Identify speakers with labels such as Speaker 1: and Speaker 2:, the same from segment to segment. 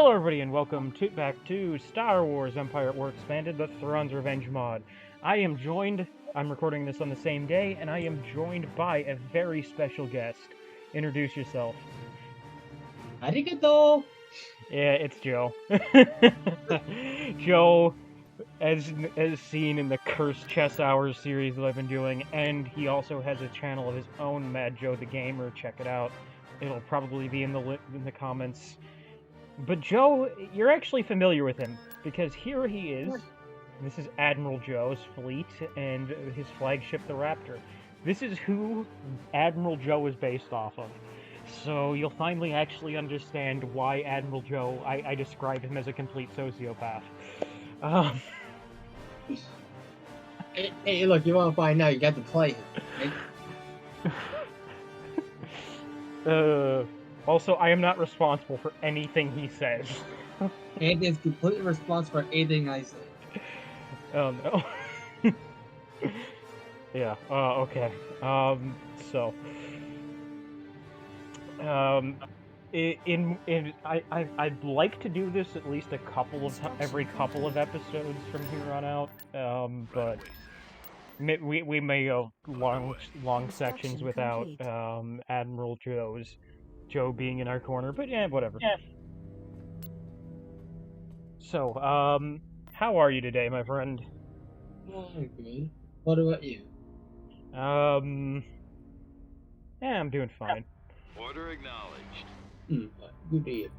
Speaker 1: Hello everybody and welcome back to Star Wars Empire at War Expanded, the Thrawn's Revenge mod. I'm recording this on the same day, and I am joined by a very special guest. Introduce yourself.
Speaker 2: Arigato!
Speaker 1: Yeah, it's Joe. Joe, as seen in the Cursed Chess Hours series that I've been doing, and he also has a channel of his own, Mad Joe the Gamer. Check it out. It'll probably be in the comments. But Joe, you're actually familiar with him, because here he is. This is Admiral Joe's fleet, and his flagship, the Raptor. This is who Admiral Joe is based off of. So you'll finally actually understand why Admiral Joe, I describe him as a complete sociopath.
Speaker 2: Hey, look, you want to find out, you got to play him, right?
Speaker 1: Also, I am not responsible for anything he says.
Speaker 2: And is completely responsible for anything I say.
Speaker 1: Oh no. Yeah, okay. I'd like to do this at least every couple of episodes from here on out, but we may go long sections without Admiral Joe being in our corner, but yeah, whatever. Yeah. So, how are you today, my friend?
Speaker 2: Okay. What about you?
Speaker 1: Yeah, I'm doing fine.
Speaker 3: Order acknowledged.
Speaker 2: Good to you.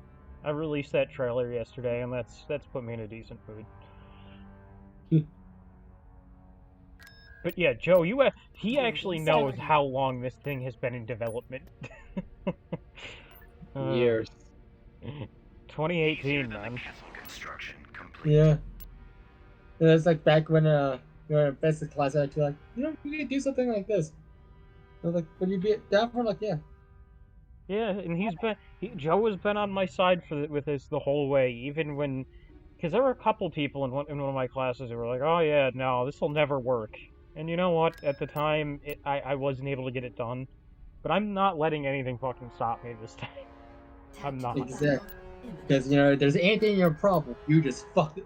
Speaker 1: I released that trailer yesterday, and that's put me in a decent mood. But yeah, Joe, he actually knows how long this thing has been in development.
Speaker 2: Years.
Speaker 1: 2018, man.
Speaker 2: Yeah. It's like back when you're in basic class, I'd be like, you could do something like this. I was like, would you be down for? Like, yeah.
Speaker 1: Yeah, and Joe has been on my side with this the whole way, even when, because there were a couple people in one of my classes who were like, oh yeah, no, this will never work. And you know what? At the time, I wasn't able to get it done. But I'm not letting anything fucking stop me this time. I'm not.
Speaker 2: Exactly. Because, if there's anything in your problem, you just fuck it.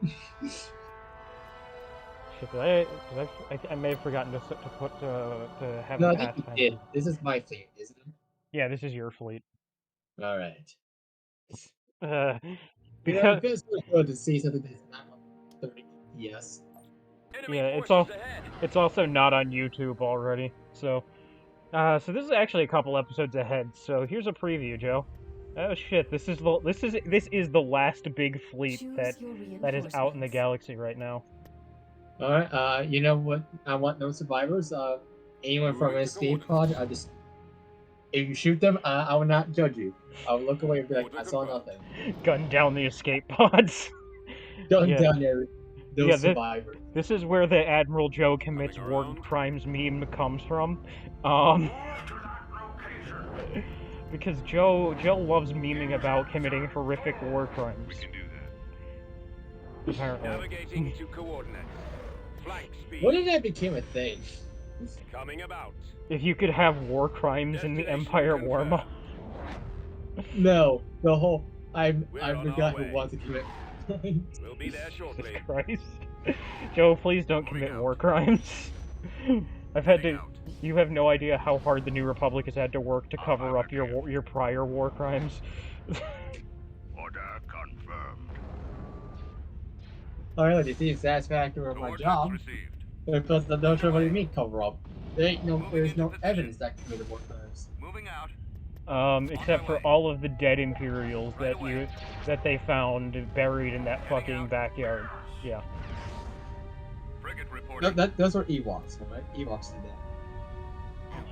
Speaker 1: Shit, I may have forgotten to have
Speaker 2: No,
Speaker 1: a
Speaker 2: I think you did. This is my fleet, isn't it?
Speaker 1: Yeah, this is your fleet.
Speaker 2: Alright.
Speaker 1: Because...
Speaker 2: it's really good to see something that's not on 30 FPS.
Speaker 1: Yeah, it's also not on YouTube already, so this is actually a couple episodes ahead. So here's a preview, Joe. Oh shit, this is the last big fleet that is out in the galaxy right now.
Speaker 2: Alright, you know what? I want no survivors. Anyone from an escape pod, if you shoot them, I will not judge you. I'll look away and be like, I saw nothing.
Speaker 1: Gun down the escape pods.
Speaker 2: Gun down those survivors.
Speaker 1: This is where the Admiral Joe commits war crimes meme comes from. Because Joe loves memeing about committing horrific war crimes. Apparently.
Speaker 3: Navigating to coordinates. Flank speed.
Speaker 2: When did that become a thing?
Speaker 3: Coming about.
Speaker 1: If you could have war crimes in the Empire War mod.
Speaker 2: No, the whole I'm the guy who wants to commit crimes.
Speaker 3: We'll be there shortly.
Speaker 1: Jesus Christ. Joe, please don't commit war crimes. You have no idea how hard the New Republic has had to work to cover up your prior war crimes.
Speaker 3: Order confirmed.
Speaker 2: I really see the satisfaction of my job. Because the notion what do you mean cover up? There's no evidence that committed war crimes.
Speaker 3: Moving out.
Speaker 1: Except for all of the dead Imperials that they found buried in that fucking backyard. Yeah.
Speaker 2: Those were EaWX, right? EaWX did that.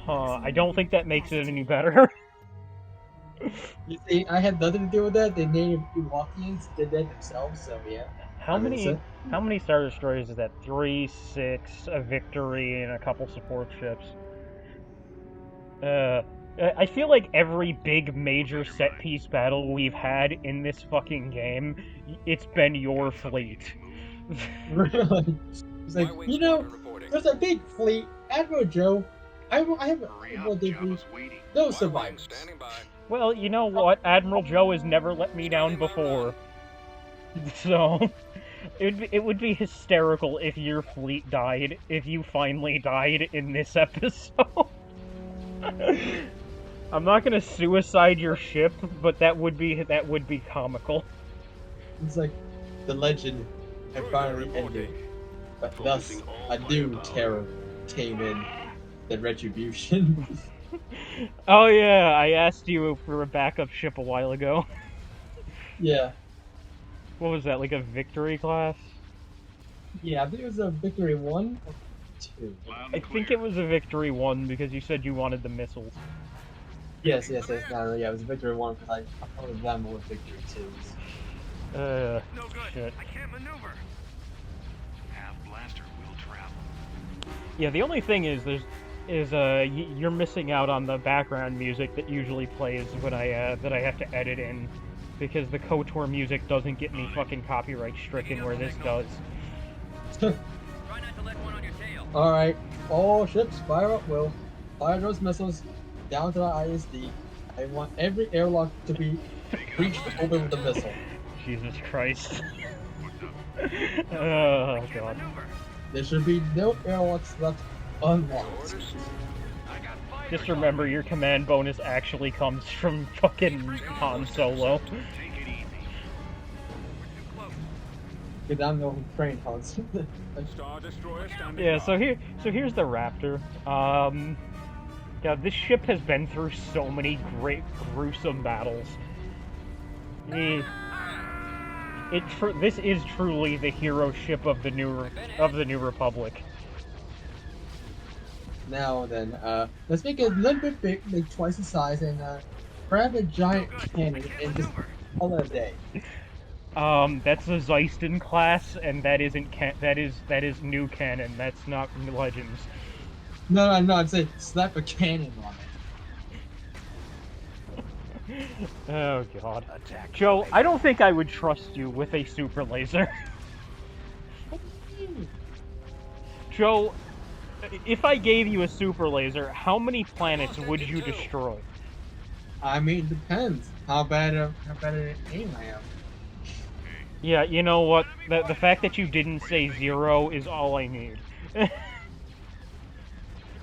Speaker 1: I don't think that makes it any better.
Speaker 2: You see, I had nothing to do with that. The native EaWXians did that themselves, so yeah.
Speaker 1: How many Star Destroyers is that? 3, 6, a Victory, and a couple support ships. I feel like every big major set-piece battle we've had in this fucking game, it's been your fleet.
Speaker 2: Really? It's like, there's a big fleet, Admiral Joe. I have no survivors.
Speaker 1: Well, you know what? Admiral Joe has never let me down before. So, it would be hysterical if your fleet died, if you finally died in this episode. I'm not gonna suicide your ship, but that would be comical.
Speaker 2: It's like the legend had finally ended, but thus a new terror came in, the retribution.
Speaker 1: Oh yeah, I asked you for a backup ship a while ago.
Speaker 2: Yeah.
Speaker 1: What was that, like a victory class?
Speaker 2: Yeah, I think it was a Victory 1 or 2.
Speaker 1: I think it was a victory 1 because you said you wanted the missiles.
Speaker 2: Yes, no, yeah, it was a Victory 1 because I thought them were Victory 2s.
Speaker 3: No good.
Speaker 1: Shit.
Speaker 3: I can't maneuver.
Speaker 4: Half blaster will travel.
Speaker 1: Yeah, the only thing is you're missing out on the background music that usually plays when that I have to edit in, because the KOTOR music doesn't get me fucking copyright stricken where this does.
Speaker 3: Try not to let one on your tail.
Speaker 2: Alright, all ships fire up will. Fire those missiles down to the ISD. I want every airlock to be breached open with a missile.
Speaker 1: Jesus Christ. Oh god.
Speaker 2: There should be no airlocks left unlocked.
Speaker 1: Just remember, your command bonus actually comes from fucking Han Solo.
Speaker 4: Take it easy.
Speaker 2: Because I'm no train hunts.
Speaker 3: Star Destroyer standing
Speaker 1: Yeah,
Speaker 3: by.
Speaker 1: so here's the Raptor. God, this ship has been through so many great, gruesome battles. This is truly the hero ship of the New Republic.
Speaker 2: Now then, let's make it a little bit big, like twice the size, and grab a giant cannon and just call it a day.
Speaker 1: That's the Zeiston class, and that isn't that is new canon. That's not Legends.
Speaker 2: No, I'd say slap a cannon on it.
Speaker 1: Oh god. Joe, I don't think I would trust you with a super laser. Joe, if I gave you a super laser, how many planets would you destroy?
Speaker 2: I mean, it depends how bad an aim I am.
Speaker 1: Yeah, you know what? The fact that you didn't say 0 is all I need.
Speaker 2: Can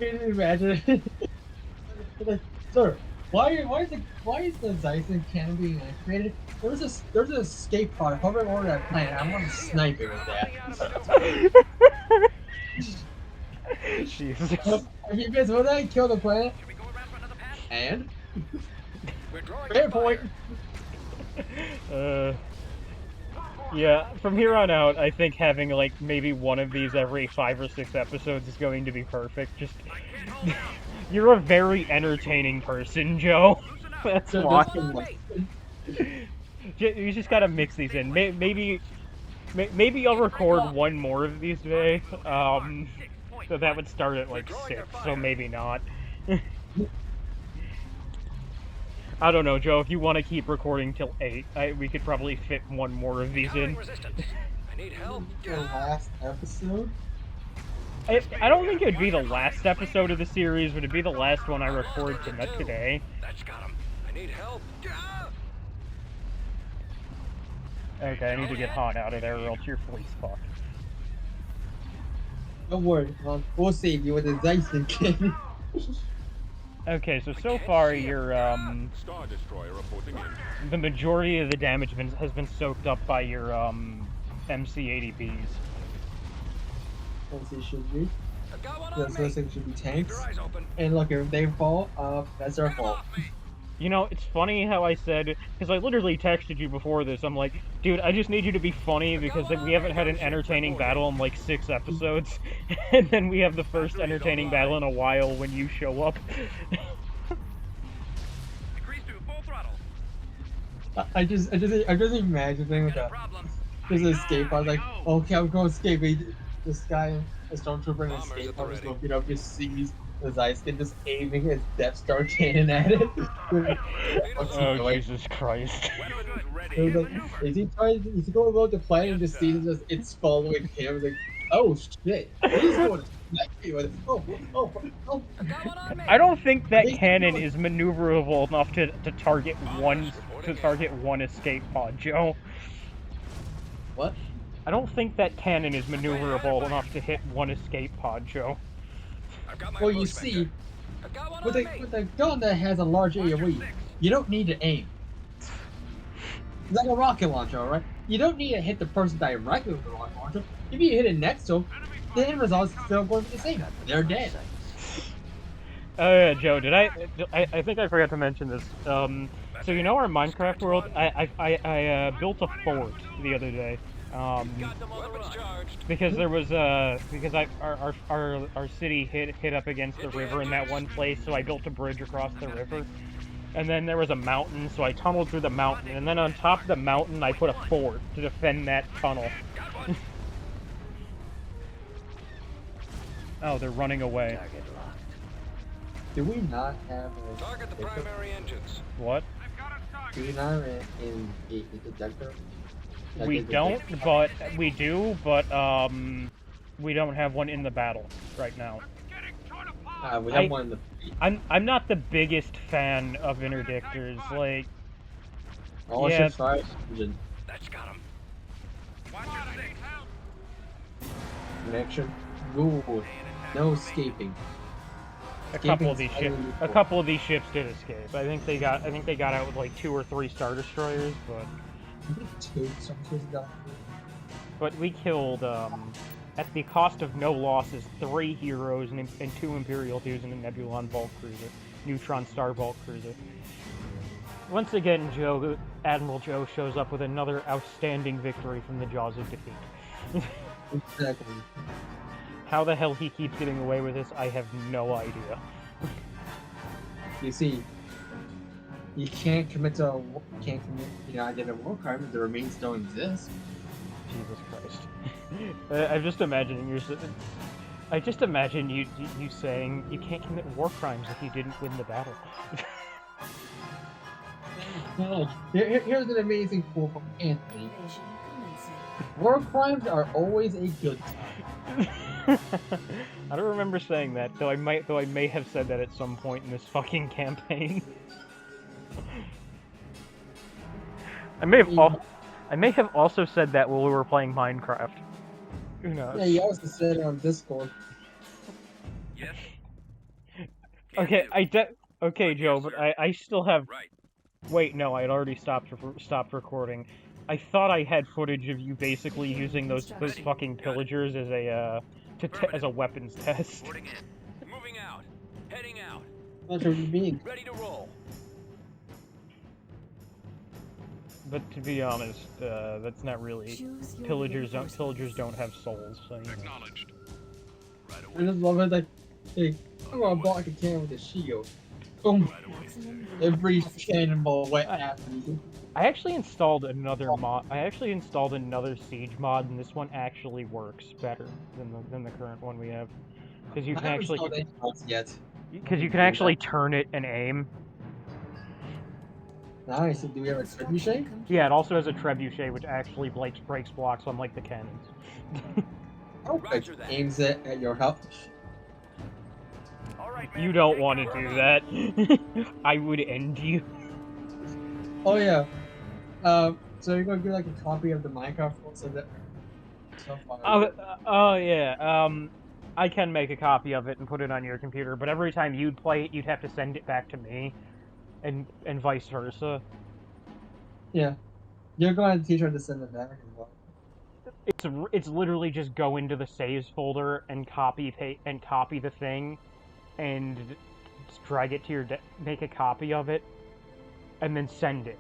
Speaker 2: you imagine? Sir, why is the Zeiston cannon being activated? There's an escape pod hovering over that planet. I want to snipe it with that.
Speaker 1: Jesus.
Speaker 2: If you guys would that kill the planet?
Speaker 3: Should we go around for another pass?
Speaker 2: And
Speaker 3: We're drawing
Speaker 2: fair
Speaker 3: fire.
Speaker 2: point.
Speaker 1: Yeah, from here on out, I think having like maybe one of these every 5 or 6 episodes is going to be perfect. Just you're a very entertaining person, Joe. That's
Speaker 2: So
Speaker 1: why. You just gotta mix these in. Maybe I'll record one more of these today. So that would start at like 6. So maybe not. I don't know, Joe. If you want to keep recording till 8, we could probably fit one more of these in.
Speaker 3: Resistance. I need help.
Speaker 2: The last episode?
Speaker 1: I don't think it would be the last episode of the series, but it'd be the last one I record today.
Speaker 3: That's got him. I need help.
Speaker 1: Okay, I need to get Han out of there, or else your fleet's fucked.
Speaker 2: Don't worry, we'll save you with the Zeiston cannon.
Speaker 1: Okay, so far you're
Speaker 3: Star Destroyer reporting in.
Speaker 1: the majority of the damage has been soaked up by your MC-80Bs.
Speaker 2: As it should be.
Speaker 3: I've got one on
Speaker 2: Those
Speaker 3: me.
Speaker 2: things should be
Speaker 3: Keep
Speaker 2: tanks.
Speaker 3: your eyes open.
Speaker 2: And look, if they fall, that's their fault.
Speaker 1: You know, it's funny how I said, because I literally texted you before this, I'm like, dude, I just need you to be funny because we haven't had an entertaining battle in like 6 episodes, and then we have the first entertaining battle in a while when you show up.
Speaker 3: Decrease to full throttle.
Speaker 2: I just imagine thing with
Speaker 3: Got a
Speaker 2: that.
Speaker 3: problem.
Speaker 2: There's an escape. I was like, okay, I'm going to escape. This guy, a stormtrooper in an escape. I was looking up, just sees the Zeiston just aiming his Death Star cannon at it.
Speaker 1: Oh, Jesus Christ.
Speaker 3: Weapons ready.
Speaker 2: It was like, is he going about to play and just sees just it's following him? I was like, oh shit, he's going to smack me with it. Oh.
Speaker 3: I've got one on me.
Speaker 1: I don't think that cannon is maneuverable enough to target one escape pod, Joe.
Speaker 2: What?
Speaker 1: I don't think that cannon is maneuverable enough to hit one escape pod, Joe.
Speaker 3: I've got my
Speaker 2: Well, you
Speaker 3: approach
Speaker 2: see,
Speaker 3: vector. I've got one
Speaker 2: with
Speaker 3: on
Speaker 2: a
Speaker 3: me.
Speaker 2: with a gun that has a large AoE, you don't need to aim. It's like a rocket launcher, alright? You don't need to hit the person directly with the rocket launcher. If you hit it next to them, the end result is still going to be the same. They're dead.
Speaker 1: Oh yeah, Joe, did I think I forgot to mention this. So you know our Minecraft world? I built a fort the other day.
Speaker 3: Got them on the run.
Speaker 1: Because there was because our city hit up against the river in that one place, so I built a bridge across the river. And then there was a mountain, so I tunneled through the mountain, and then on top of the mountain I put a fort to defend that tunnel.
Speaker 3: Got one.
Speaker 1: Oh, they're running away.
Speaker 2: Do we not have a
Speaker 3: Target the primary engines.
Speaker 1: What?
Speaker 2: Do we not have a detector? Like
Speaker 1: We
Speaker 2: a
Speaker 1: don't,
Speaker 2: detector?
Speaker 1: but we do, but we don't have one in the battle right now.
Speaker 2: We have one in the.
Speaker 1: I'm not the biggest fan of interdictors. Like,
Speaker 2: All
Speaker 1: yeah.
Speaker 2: ships fire engine
Speaker 3: That's got him.
Speaker 2: connection. Good. No escaping.
Speaker 1: a couple of
Speaker 2: Escaping's
Speaker 1: these ships,
Speaker 2: only
Speaker 1: a couple of these ships did escape. I think they got out with like 2 or 3 Star Destroyers, but we killed at the cost of no losses 3 heroes and 2 Imperial dudes and a Nebulon bulk cruiser, Neutron Star bulk cruiser. Once again, Admiral Joe shows up with another outstanding victory from the jaws of defeat.
Speaker 2: Exactly.
Speaker 1: How the hell he keeps getting away with this, I have no idea.
Speaker 2: You see, you can't commit identical war crime if the remains don't exist.
Speaker 1: Jesus Christ. I'm just imagining I just imagine you saying you can't commit war crimes if you didn't win the battle.
Speaker 2: Here's an amazing quote from Anthony. War crimes are always a good time.
Speaker 1: I don't remember saying that, though I may have said that at some point in this fucking campaign. I may have also said that while we were playing Minecraft. Who knows?
Speaker 2: Yeah, you also said it on Discord.
Speaker 3: Yes.
Speaker 1: Okay, okay, Joe, but I still have.
Speaker 3: Right.
Speaker 1: Wait, no, I had already stopped recording. I thought I had footage of you basically using those fucking pillagers as as a weapons test.
Speaker 3: Reporting in. Moving out. Heading out.
Speaker 2: What do you mean?
Speaker 3: Ready to roll.
Speaker 1: But to be honest, that's not really. Pillagers don't have souls. So, you know.
Speaker 4: Acknowledged. Right
Speaker 2: I
Speaker 4: away.
Speaker 2: just love it. Like, hey, I'm gonna block a cannon with a shield. Boom.
Speaker 4: Right away.
Speaker 2: Every cannonball went after me.
Speaker 1: I actually installed another mod. I actually installed another siege mod, and this one actually works better than the current one we have, because you
Speaker 2: I
Speaker 1: can
Speaker 2: haven't
Speaker 1: actually
Speaker 2: installed any mods yet.
Speaker 1: turn it and aim.
Speaker 2: Nice. Do we have a trebuchet?
Speaker 1: Yeah, it also has a trebuchet, which actually breaks blocks, unlike the cannons.
Speaker 2: Perfect.
Speaker 3: Roger that.
Speaker 2: Aims it at your health.
Speaker 3: All right.
Speaker 1: You don't want to do that. I would end you.
Speaker 2: Oh yeah. So you're gonna do like a copy of the Minecraft one so that.
Speaker 1: Oh yeah. I can make a copy of it and put it on your computer, but every time you'd play it, you'd have to send it back to me, and vice versa.
Speaker 2: Yeah. You're going to teach her to send it back as well.
Speaker 1: It's literally just go into the saves folder and copy the thing, and drag it to your make a copy of it, and then send it.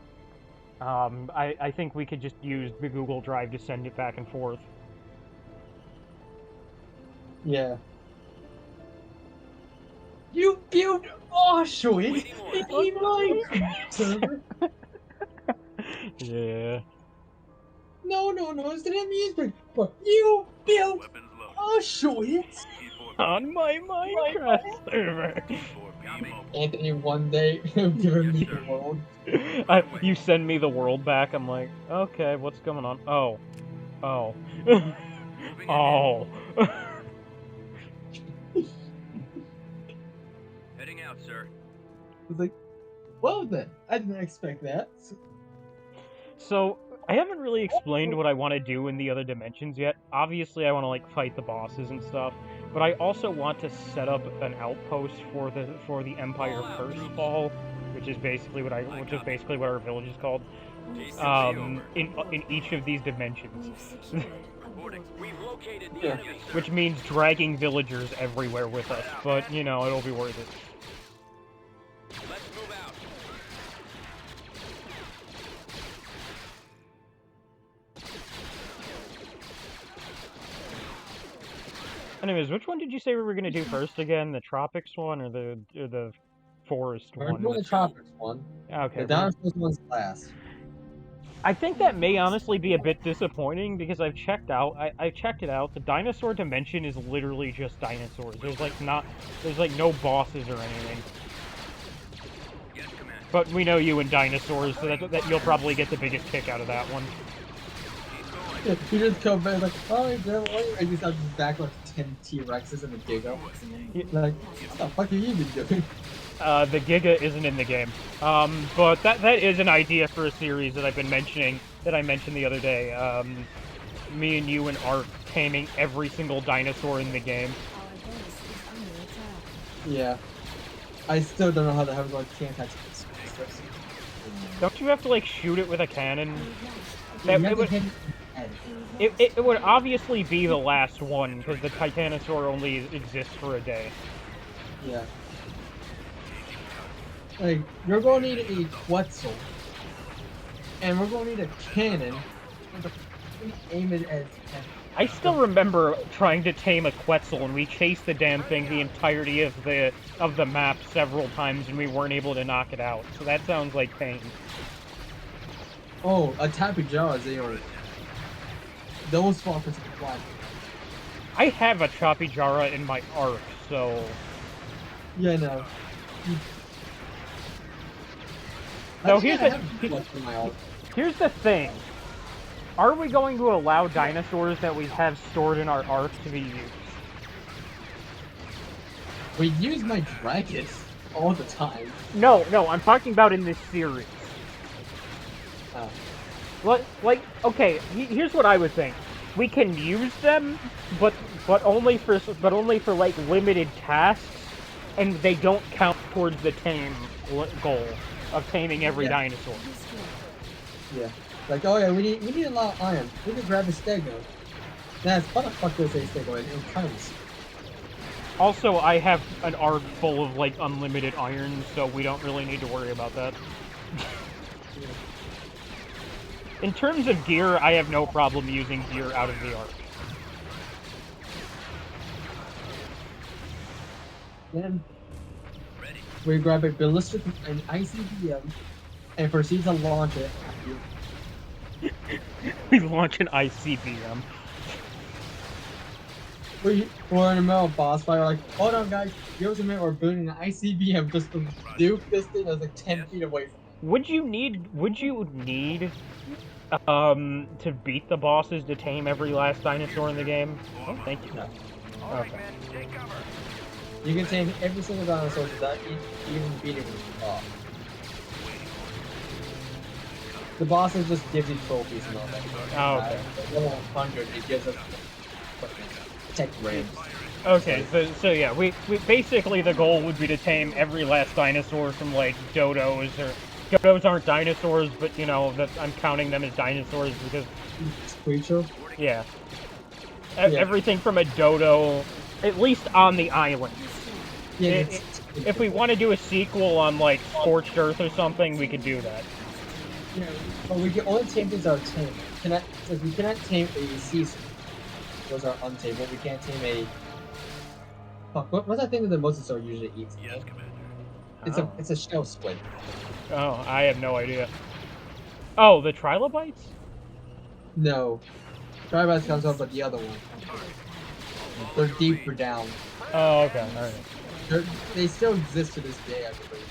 Speaker 1: I think we could just use the Google Drive to send it back and forth.
Speaker 2: Yeah. You built Auschwitz in Minecraft server?
Speaker 1: Yeah.
Speaker 2: No, it's an amusement. But you built
Speaker 4: Weapons low.
Speaker 2: Auschwitz?
Speaker 1: On my Minecraft server.
Speaker 4: 4P mobile.
Speaker 2: Anthony, one day, giving me the world.
Speaker 1: You send me the world back. I'm like, okay, what's going on? Oh. Oh.
Speaker 3: Heading out, sir.
Speaker 2: I was like, well then, I didn't expect that.
Speaker 1: So, I haven't really explained what I want to do in the other dimensions yet. Obviously, I want to like fight the bosses and stuff, but I also want to set up an outpost for the Empire Curse Fall, which is basically what our village is called. In each of these dimensions,
Speaker 3: We've located the
Speaker 2: Yeah.
Speaker 3: enemy, sir.
Speaker 1: which means dragging villagers everywhere with us. But you know, it'll be worth it.
Speaker 3: Let's move out.
Speaker 1: Anyways, which one did you say we were gonna do first again? The tropics one or the forest
Speaker 2: We're
Speaker 1: one?
Speaker 2: doing the tropics one.
Speaker 1: Okay.
Speaker 2: The dinosaurs one's last.
Speaker 1: I think that may honestly be a bit disappointing because I've checked it out. The dinosaur dimension is literally just dinosaurs. There's like no bosses or anything.
Speaker 3: Yes, Commander.
Speaker 1: But we know you and dinosaurs, so that you'll probably get the biggest kick out of that one.
Speaker 2: Yeah, you just come back like, oh, and you start just back like 10 T-Rexes and a Giga. Like, what the fuck have you been doing?
Speaker 1: The Giga isn't in the game. But that is an idea for a series that I mentioned the other day. Me and you and Art taming every single dinosaur in the game.
Speaker 2: Yeah. I still don't know how the hell I can't catch this.
Speaker 1: Don't you have to like shoot it with a cannon?
Speaker 2: Yeah,
Speaker 1: That-
Speaker 2: you have
Speaker 1: it
Speaker 2: to
Speaker 1: would-
Speaker 2: hit it.
Speaker 1: It would obviously be the last one, because the Titanosaur only exists for a day.
Speaker 2: Yeah. Like, you're going to need a Quetzal. And we're going to need a cannon. And to aim it at...
Speaker 1: I still remember trying to tame a Quetzal, and we chased the damn thing the entirety of the map several times, and we weren't able to knock it out. So that sounds like pain.
Speaker 2: Oh, a Tapijara, they are... Those fuckers can fly.
Speaker 1: I have a Choppy Jara in my arc, so...
Speaker 2: Yeah, no.
Speaker 1: No,
Speaker 2: Actually,
Speaker 1: here's
Speaker 2: I
Speaker 1: the-
Speaker 2: have Quetzal in my arc.
Speaker 1: Here's the thing. Are we going to allow dinosaurs that we have stored in our arc to be used?
Speaker 2: We use my dragons all the time.
Speaker 1: No, I'm talking about in this series.
Speaker 2: Oh.
Speaker 1: Okay, here's what I would think. We can use them, but only for like limited tasks, and they don't count towards the tame goal of taming every
Speaker 2: Yeah.
Speaker 1: dinosaur.
Speaker 2: Yeah. Like, oh yeah, we need a lot of iron. We can grab a stego. That's what the fuck does a stego in tons.
Speaker 1: Also, I have an arc full of like unlimited iron, so we don't really need to worry about that. In terms of gear, I have no problem using gear out of the arc.
Speaker 2: Then we grab a ballistic and ICBM and proceed to launch it.
Speaker 1: We launch an ICBM.
Speaker 2: We're in the middle of boss fight. We're like, hold on, guys. Give us a minute. We're building an ICBM just to duke this thing that's like 10 feet away from us.
Speaker 1: Would you need to beat the bosses to tame every last dinosaur in the game? Oh, thank you.
Speaker 2: No.
Speaker 3: All right,
Speaker 1: Okay.
Speaker 3: men, take cover.
Speaker 2: You can tame every single dinosaur without even beating the boss. The bosses just gives you trophies and all that.
Speaker 1: Oh, okay.
Speaker 2: Level 100, it gives us tech rams.
Speaker 1: Okay, so yeah, we basically the goal would be to tame every last dinosaur from like dodos or dodos aren't dinosaurs, but you know that I'm counting them as dinosaurs because
Speaker 2: Creature?
Speaker 1: yeah.
Speaker 2: Yeah.
Speaker 1: Everything from a dodo, at least on the island.
Speaker 2: Yeah,
Speaker 1: If we want to do a sequel on like Scorched Earth or something, we could do that.
Speaker 2: Yeah, but we can only tame things that are tame. We cannot tame a sea squid. Those are untameable. We can't tame a... Fuck, what's that thing that the mosasaur usually eats?
Speaker 4: Yes, Commander.
Speaker 2: It's a shell squid.
Speaker 1: Oh, I have no idea. Oh, the trilobites?
Speaker 2: No. Tribites comes up, but the other one. They're deeper down.
Speaker 1: Oh, okay, alright.
Speaker 2: They still exist to this day, I believe.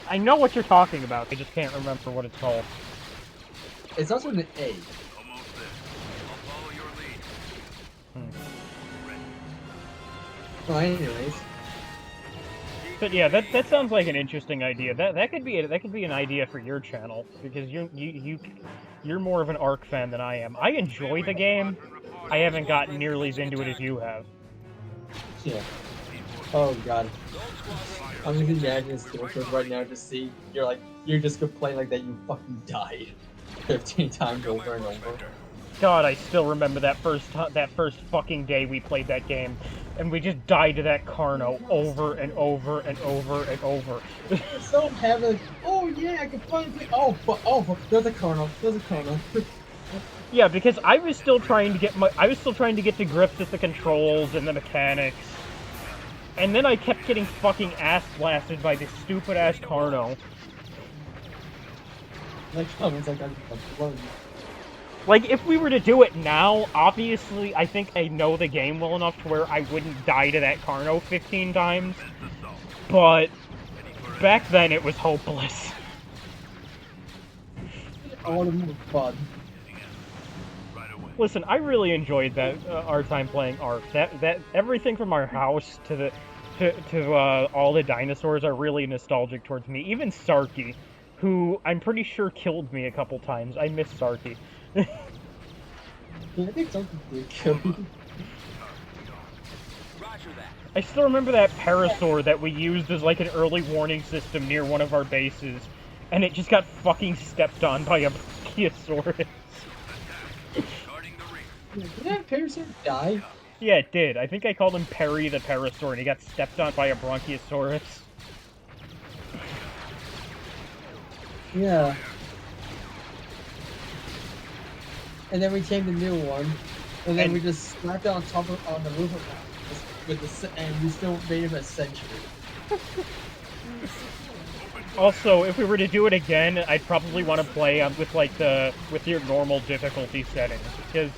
Speaker 1: I know what you're talking about, I just can't remember what it's called.
Speaker 2: It's also an A.
Speaker 4: Almost there. I'll follow your lead.
Speaker 2: Well, anyways.
Speaker 1: But yeah, that sounds like an interesting idea. That could be an idea for your channel because you're more of an ARC fan than I am. I enjoy the game. I haven't gotten nearly as into it as you have.
Speaker 2: Yeah. Oh god. I'm just imagining Steelers right now to see you're just complaining like that you fucking died 15 times over and over.
Speaker 1: God, I still remember that first fucking day we played that game, and we just died to that Carno over and over and over and over.
Speaker 2: So heavy. Oh yeah, I can finally. Oh, there's a Carno. There's a Carno.
Speaker 1: Yeah, because I was still trying to get to grips with the controls and the mechanics, and then I kept getting fucking ass blasted by this stupid ass Carno.
Speaker 2: Like comments like I'm blown.
Speaker 1: Like, if we were to do it now, obviously, I think I know the game well enough to where I wouldn't die to that Carno 15 times. But back then, it was hopeless.
Speaker 2: I want to move fun.
Speaker 1: Listen, I really enjoyed that our time playing ARC. That everything from our house to all the dinosaurs are really nostalgic towards me. Even Sarky, who I'm pretty sure killed me a couple times. I miss Sarky.
Speaker 2: Yeah, I think something did kill me.
Speaker 1: I still remember that parasaur that we used as like an early warning system near one of our bases, and it just got fucking stepped on by a Brachiosaurus.
Speaker 2: Did that parasaur die?
Speaker 1: Yeah, it did. I think I called him Perry the Parasaur, and he got stepped on by a Brachiosaurus.
Speaker 2: Yeah. And then we tamed a new one, and then we just slapped it on the roof of it, and we still made him a sentry.
Speaker 1: Also, if we were to do it again, I'd probably want to play with your normal difficulty settings, because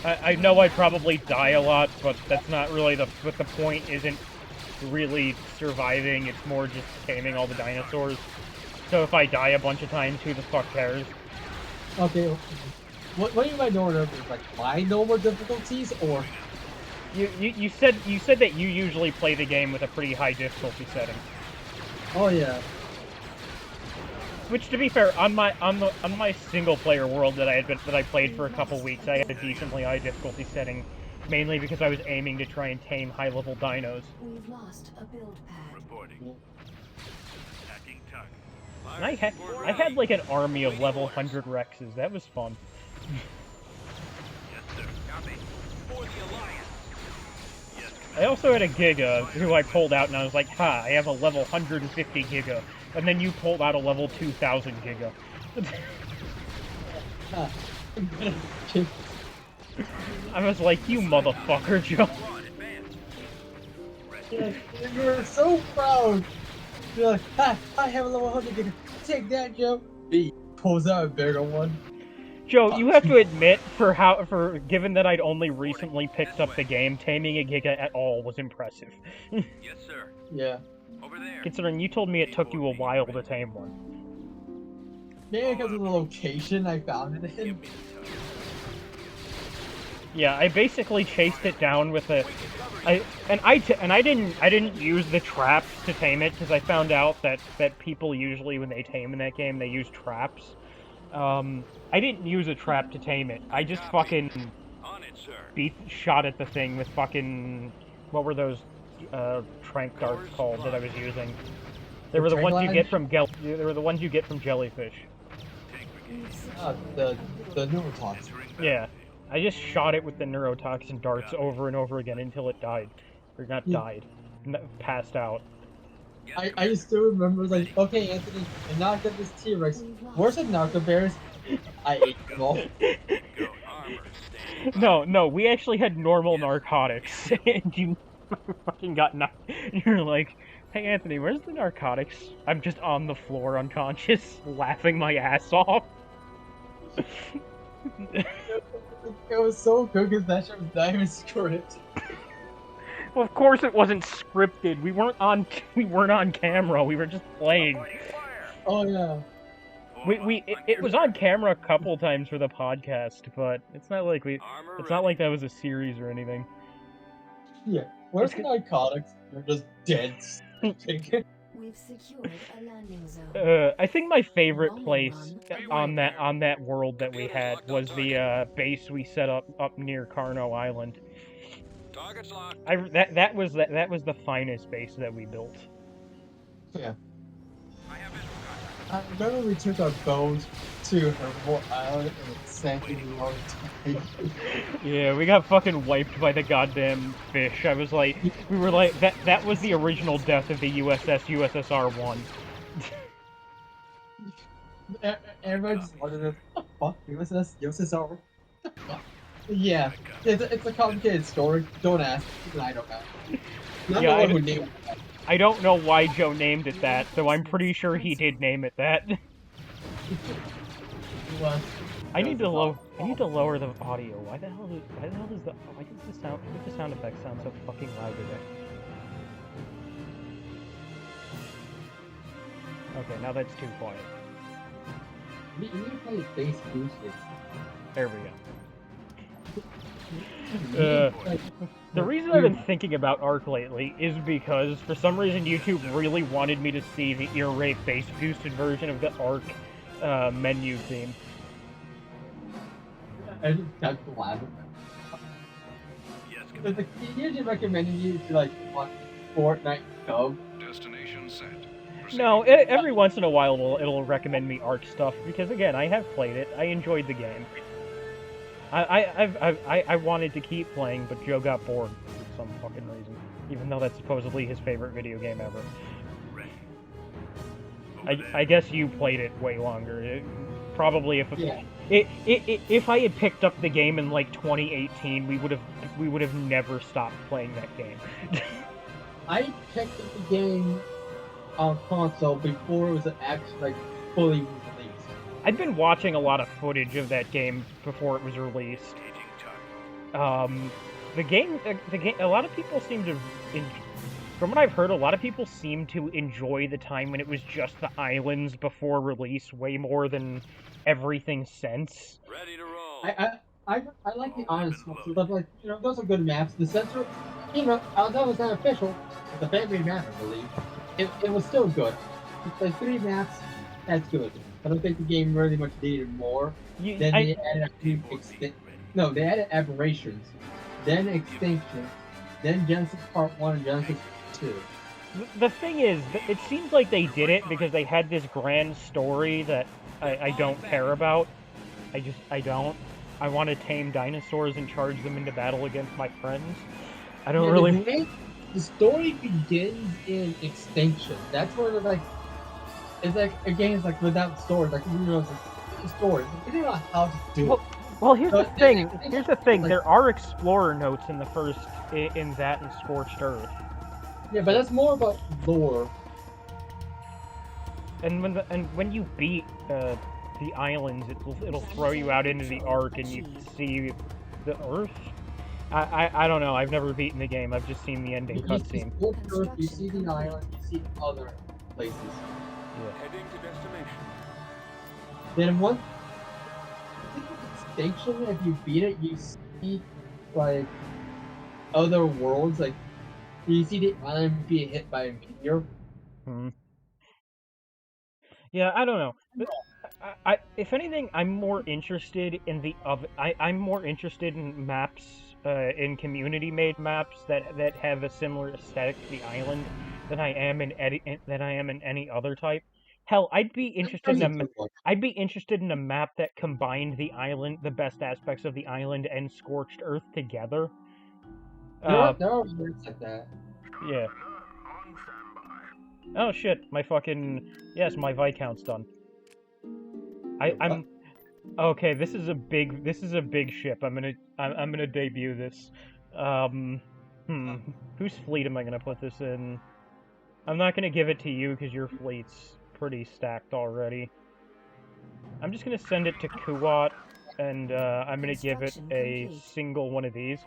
Speaker 1: I know I'd probably die a lot, but that's not really the point isn't really surviving, it's more just taming all the dinosaurs. So if I die a bunch of times, who the fuck cares?
Speaker 2: Okay, what do you mean by normal difficulties? Like my normal difficulties, or?
Speaker 1: You said that you usually play the game with a pretty high difficulty setting.
Speaker 2: Oh yeah.
Speaker 1: Which, to be fair, on my single player world that I played for a couple weeks, I had a decently high difficulty setting, mainly because I was aiming to try and tame high level dinos.
Speaker 5: We've lost a build pad.
Speaker 4: Reporting. Hacking tuck.
Speaker 1: And I had like an army of level 100 Rexes. That was fun.
Speaker 4: Yes, sir. Copy. For the Alliance. Yes.
Speaker 1: I also had a Giga, who I pulled out, and I was like, ha, I have a level 150 Giga. And then you pulled out a level 2000 Giga. I was like, you motherfucker, Joe.
Speaker 2: You're so proud. You're like, ha, I have a level 100 Giga. Take that, Joe. He pulls out a bigger one.
Speaker 1: Joe, you have to admit, given that I'd only recently picked up the game, taming a Giga at all was impressive.
Speaker 4: Yes, sir.
Speaker 2: Yeah.
Speaker 4: Over there.
Speaker 1: Considering you told me it took you a while to tame one.
Speaker 2: Maybe because of the location I found it in.
Speaker 1: Yeah, I basically chased it down with I didn't use the traps to tame it because I found out that people usually when they tame in that game they use traps. I didn't use a trap to tame it. I just fucking shot at the thing with fucking what were those trank darts called that I was using? They were the ones you get from jellyfish.
Speaker 2: The neurotoxin.
Speaker 1: Yeah. I just shot it with the neurotoxin darts over and over again until it died. Or not died. Passed out.
Speaker 2: I still remember, like, okay, Anthony, I knocked up this T-Rex. Where's the narco bears? I ate them all.
Speaker 1: No, we actually had normal narcotics. And you fucking got knocked. You're like, hey Anthony, where's the narcotics? I'm just on the floor unconscious, laughing my ass off.
Speaker 2: It was so good because that shit was not even scripted.
Speaker 1: Well, of course it wasn't scripted. We weren't on camera. We were just playing.
Speaker 2: Oh yeah.
Speaker 1: It was on camera a couple times for the podcast, but it's not like that was a series or anything.
Speaker 2: Yeah. Where's the narcotics? They're just dead.
Speaker 5: We've secured a landing zone.
Speaker 1: I think my favorite place on that world that we had was the base we set up near Carno Island.
Speaker 4: Target's locked.
Speaker 1: That was the finest base that we built.
Speaker 2: Yeah.
Speaker 4: I have visual
Speaker 2: I remember we took our bones to Herbal Island and it sank in the water.
Speaker 1: Yeah, we got fucking wiped by the goddamn fish. We were like, that was the original death of the USSR-1.
Speaker 2: Everyone just wondered, what the fuck? USSR? What the fuck? Yeah, it's a complicated story. Don't ask. I don't know. Not
Speaker 1: Yeah,
Speaker 2: the one who named it.
Speaker 1: I don't know why Joe named it that, though I'm pretty sure he did name it that.
Speaker 2: Well,
Speaker 1: I need to lower the audio. Why the hell does the sound effects sound so fucking loud today? Okay, now that's too quiet.
Speaker 2: you need to play bass boosted.
Speaker 1: There we go. The reason I've been thinking about Arc lately is because, for some reason, YouTube really wanted me to see the ear rape bass boosted version of the Arc menu theme.
Speaker 2: I just got to laugh.
Speaker 4: Yes,
Speaker 2: Because he usually recommended you to like watch Fortnite dub.
Speaker 4: Destination set.
Speaker 1: No, every once in a while it'll recommend me Arc stuff, because again, I have played it, I enjoyed the game. I wanted to keep playing, but Joe got bored for some fucking reason. Even though that's supposedly his favorite video game ever. I guess you played it way longer. Probably if I had picked up the game in like 2018, we would have never stopped playing that game.
Speaker 2: I picked up the game on console before it was actually like fully released.
Speaker 1: I've been watching a lot of footage of that game before it was released. The game, a lot of people seem to, from what I've heard, a lot of people seem to enjoy the time when it was just the islands before release way more than everything since.
Speaker 4: Ready to roll.
Speaker 2: I like the islands, but like, you know, those are good maps. The center, you know, although it's not official, it's a family map, I believe. It was still good. It's like 3 maps, that's good. I don't think the game really much needed more. Then they added they added Aberrations, then Extinction, then Genesis Part 1 and Genesis 2.
Speaker 1: The thing is, it seems like they did it because they had this grand story that I don't care about. I don't. I want to tame dinosaurs and charge them into battle against my friends. I don't really...
Speaker 2: The story begins in Extinction. That's where they're like... It's like a game is like without story. Like, you know, it's like a story. You don't know how to do it.
Speaker 1: Well, here's the thing. Here's the thing. There are explorer notes in the first, in that and Scorched Earth.
Speaker 2: Yeah, but that's more about lore.
Speaker 1: And when you beat the islands, it'll throw you out into the Ark and you see the Earth. I don't know. I've never beaten the game. I've just seen the ending cutscene.
Speaker 2: You see the island. You see other places.
Speaker 1: Yeah.
Speaker 4: Heading to destination.
Speaker 2: Then I think with Extinction, if you beat it, you see like other worlds. Like you see the island being hit by a meteor.
Speaker 1: Yeah, I don't know. I if anything, I'm more interested in I'm more interested in maps, in community-made maps that have a similar aesthetic to the island than I am in any other type. Hell, I'd be interested in a map that combined the island, the best aspects of the island and Scorched Earth together.
Speaker 2: There are worlds like that.
Speaker 1: Yeah. Oh shit! My Viscount's done. I'm okay. This is a big ship. I'm gonna debut this. Whose fleet am I gonna put this in? I'm not gonna give it to you because your fleet's pretty stacked already. I'm just gonna send it to Kuwat, and I'm gonna give it a single one of these.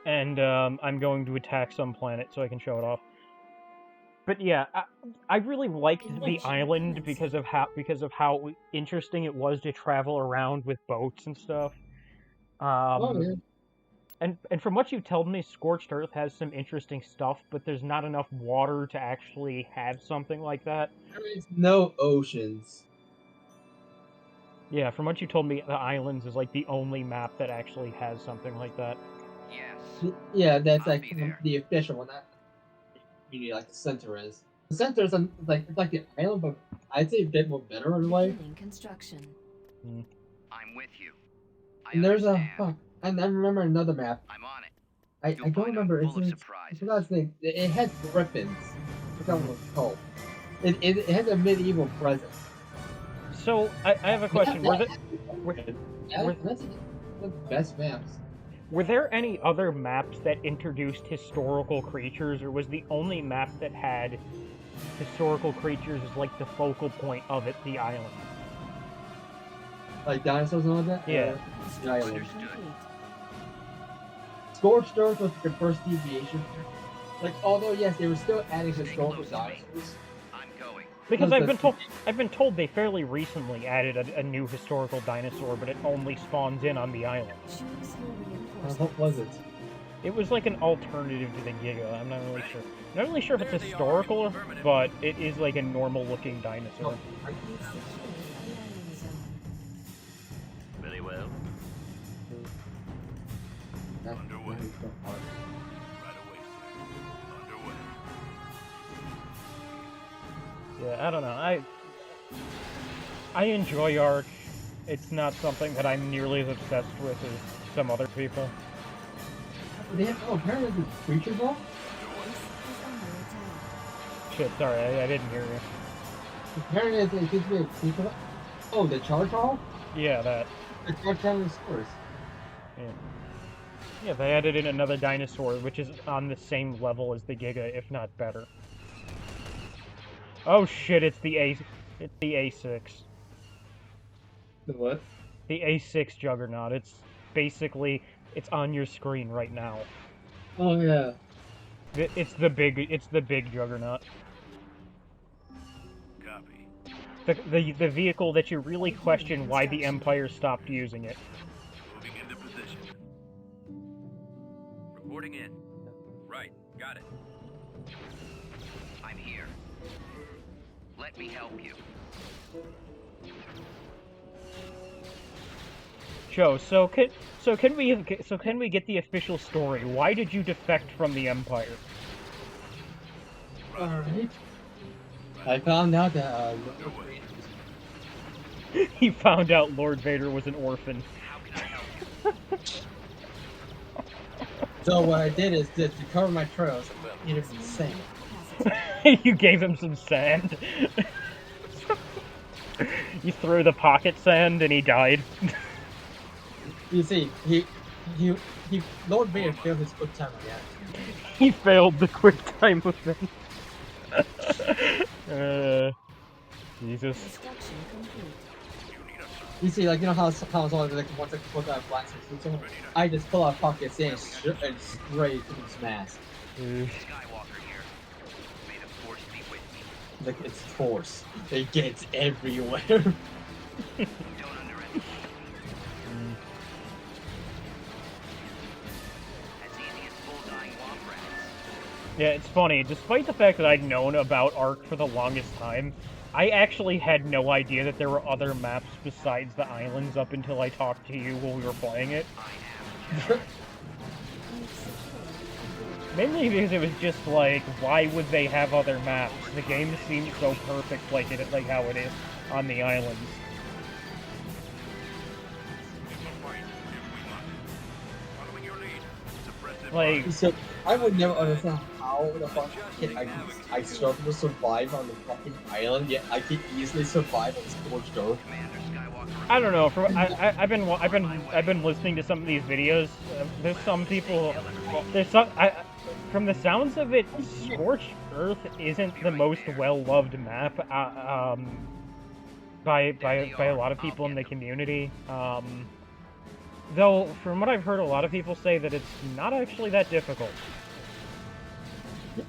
Speaker 1: And I'm going to attack some planet so I can show it off. But yeah, I really liked the island because of how interesting it was to travel around with boats and stuff. And from what you told me, Scorched Earth has some interesting stuff, but there's not enough water to actually have something like that.
Speaker 2: There is no oceans.
Speaker 1: Yeah, from what you told me, the islands is like the only map that actually has something like that.
Speaker 3: Yes.
Speaker 2: Yeah, that's
Speaker 3: I'll
Speaker 2: like
Speaker 3: be there.
Speaker 2: the official one. Not meaning like the center is. The center is like it's like the island, but I'd say a bit more better in a way.
Speaker 5: Beginning construction.
Speaker 3: I'm with you. I
Speaker 2: And there's
Speaker 3: understand.
Speaker 2: and I remember another map.
Speaker 3: I'm on it.
Speaker 2: I
Speaker 3: You'll
Speaker 2: don't
Speaker 3: find I'm
Speaker 2: remember.
Speaker 3: full of
Speaker 2: I
Speaker 3: surprises.
Speaker 2: forgot its name. It had griffins. I forgot what it's called. It has a medieval presence.
Speaker 1: So, I have a question.
Speaker 2: That's the best maps.
Speaker 1: Were there any other maps that introduced historical creatures, or was the only map that had historical creatures as like the focal point of it the island?
Speaker 2: Like dinosaurs and all that?
Speaker 1: Yeah.
Speaker 2: The island.
Speaker 3: Understood.
Speaker 2: Scorched Earth was the first deviation. Like, although yes, they were still adding
Speaker 3: Stay
Speaker 2: historical
Speaker 3: close to me.
Speaker 2: dinosaurs.
Speaker 3: I'm going.
Speaker 1: Because
Speaker 2: Because
Speaker 1: I've been told they fairly recently added a new historical dinosaur, but it only spawns in on the island.
Speaker 5: Choose your reinforcements.
Speaker 2: What was it?
Speaker 1: It was like an alternative to the Giga. I'm not really sure. I'm not really sure if it's historical, but it is like a normal-looking dinosaur.
Speaker 5: We've secured a landing zone.
Speaker 3: Very well.
Speaker 4: Underway. Right away, sir. Underway.
Speaker 1: Yeah, I don't know. I enjoy Ark. It's not something that I'm nearly as obsessed with as some other people.
Speaker 2: They have apparently the creature ball?
Speaker 5: Base is under attack.
Speaker 1: Shit, sorry, I didn't hear you.
Speaker 2: Apparently it gives me a creature ball. Oh, the charge hall?
Speaker 1: Yeah, that.
Speaker 2: The charge hall scores.
Speaker 1: Yeah. Yeah, they added in another dinosaur, which is on the same level as the Giga, if not better. Oh shit, it's the A6.
Speaker 2: The what?
Speaker 1: The A6 Juggernaut. It's basically, it's on your screen right now.
Speaker 2: Oh yeah.
Speaker 1: It's the big Juggernaut.
Speaker 4: Copy.
Speaker 1: The vehicle that you really question why the Empire stopped using it.
Speaker 4: Moving into position.
Speaker 3: Reporting in. Right. Got it. I'm here. Let me help you.
Speaker 1: Joe, so can we get the official story? Why did you defect from the Empire?
Speaker 2: Alright. I found out that
Speaker 1: He found out Lord Vader was an orphan.
Speaker 3: How can I help you?
Speaker 2: so what I did is to cover my trails, I needed some sand.
Speaker 1: You gave him some sand. You threw the pocket sand and he died.
Speaker 2: You see, he Lord Vader failed his quick time again.
Speaker 1: He failed the quick time event. Jesus.
Speaker 5: Construction complete.
Speaker 2: You see, like, you know how it's always like once I put that black suit on, I just pull out pocket sand and spray to his mask.
Speaker 3: Skywalker here. May the Force be with me.
Speaker 2: Like it's force. It gets everywhere.
Speaker 3: Don't underestimate. As easy as bullseying womp rats.
Speaker 1: Yeah, it's funny. Despite the fact that I'd known about Ark for the longest time, I actually had no idea that there were other maps besides the islands up until I talked to you while we were playing it. Mainly because it was just like, why would they have other maps? The game seems so perfect like how it is on the islands.
Speaker 4: Following your lead. Suppressive
Speaker 1: Like,
Speaker 2: So I would never understand how the fuck I struggle to survive on the fucking island, yet I can easily survive on Scorched Earth.
Speaker 3: Commander Skywalker.
Speaker 1: I don't know. I've been listening to some of these videos. There's some people. From the sounds of it, Scorched Earth isn't the most well-loved map by a lot of people in the community. Though, from what I've heard, a lot of people say that it's not actually that difficult.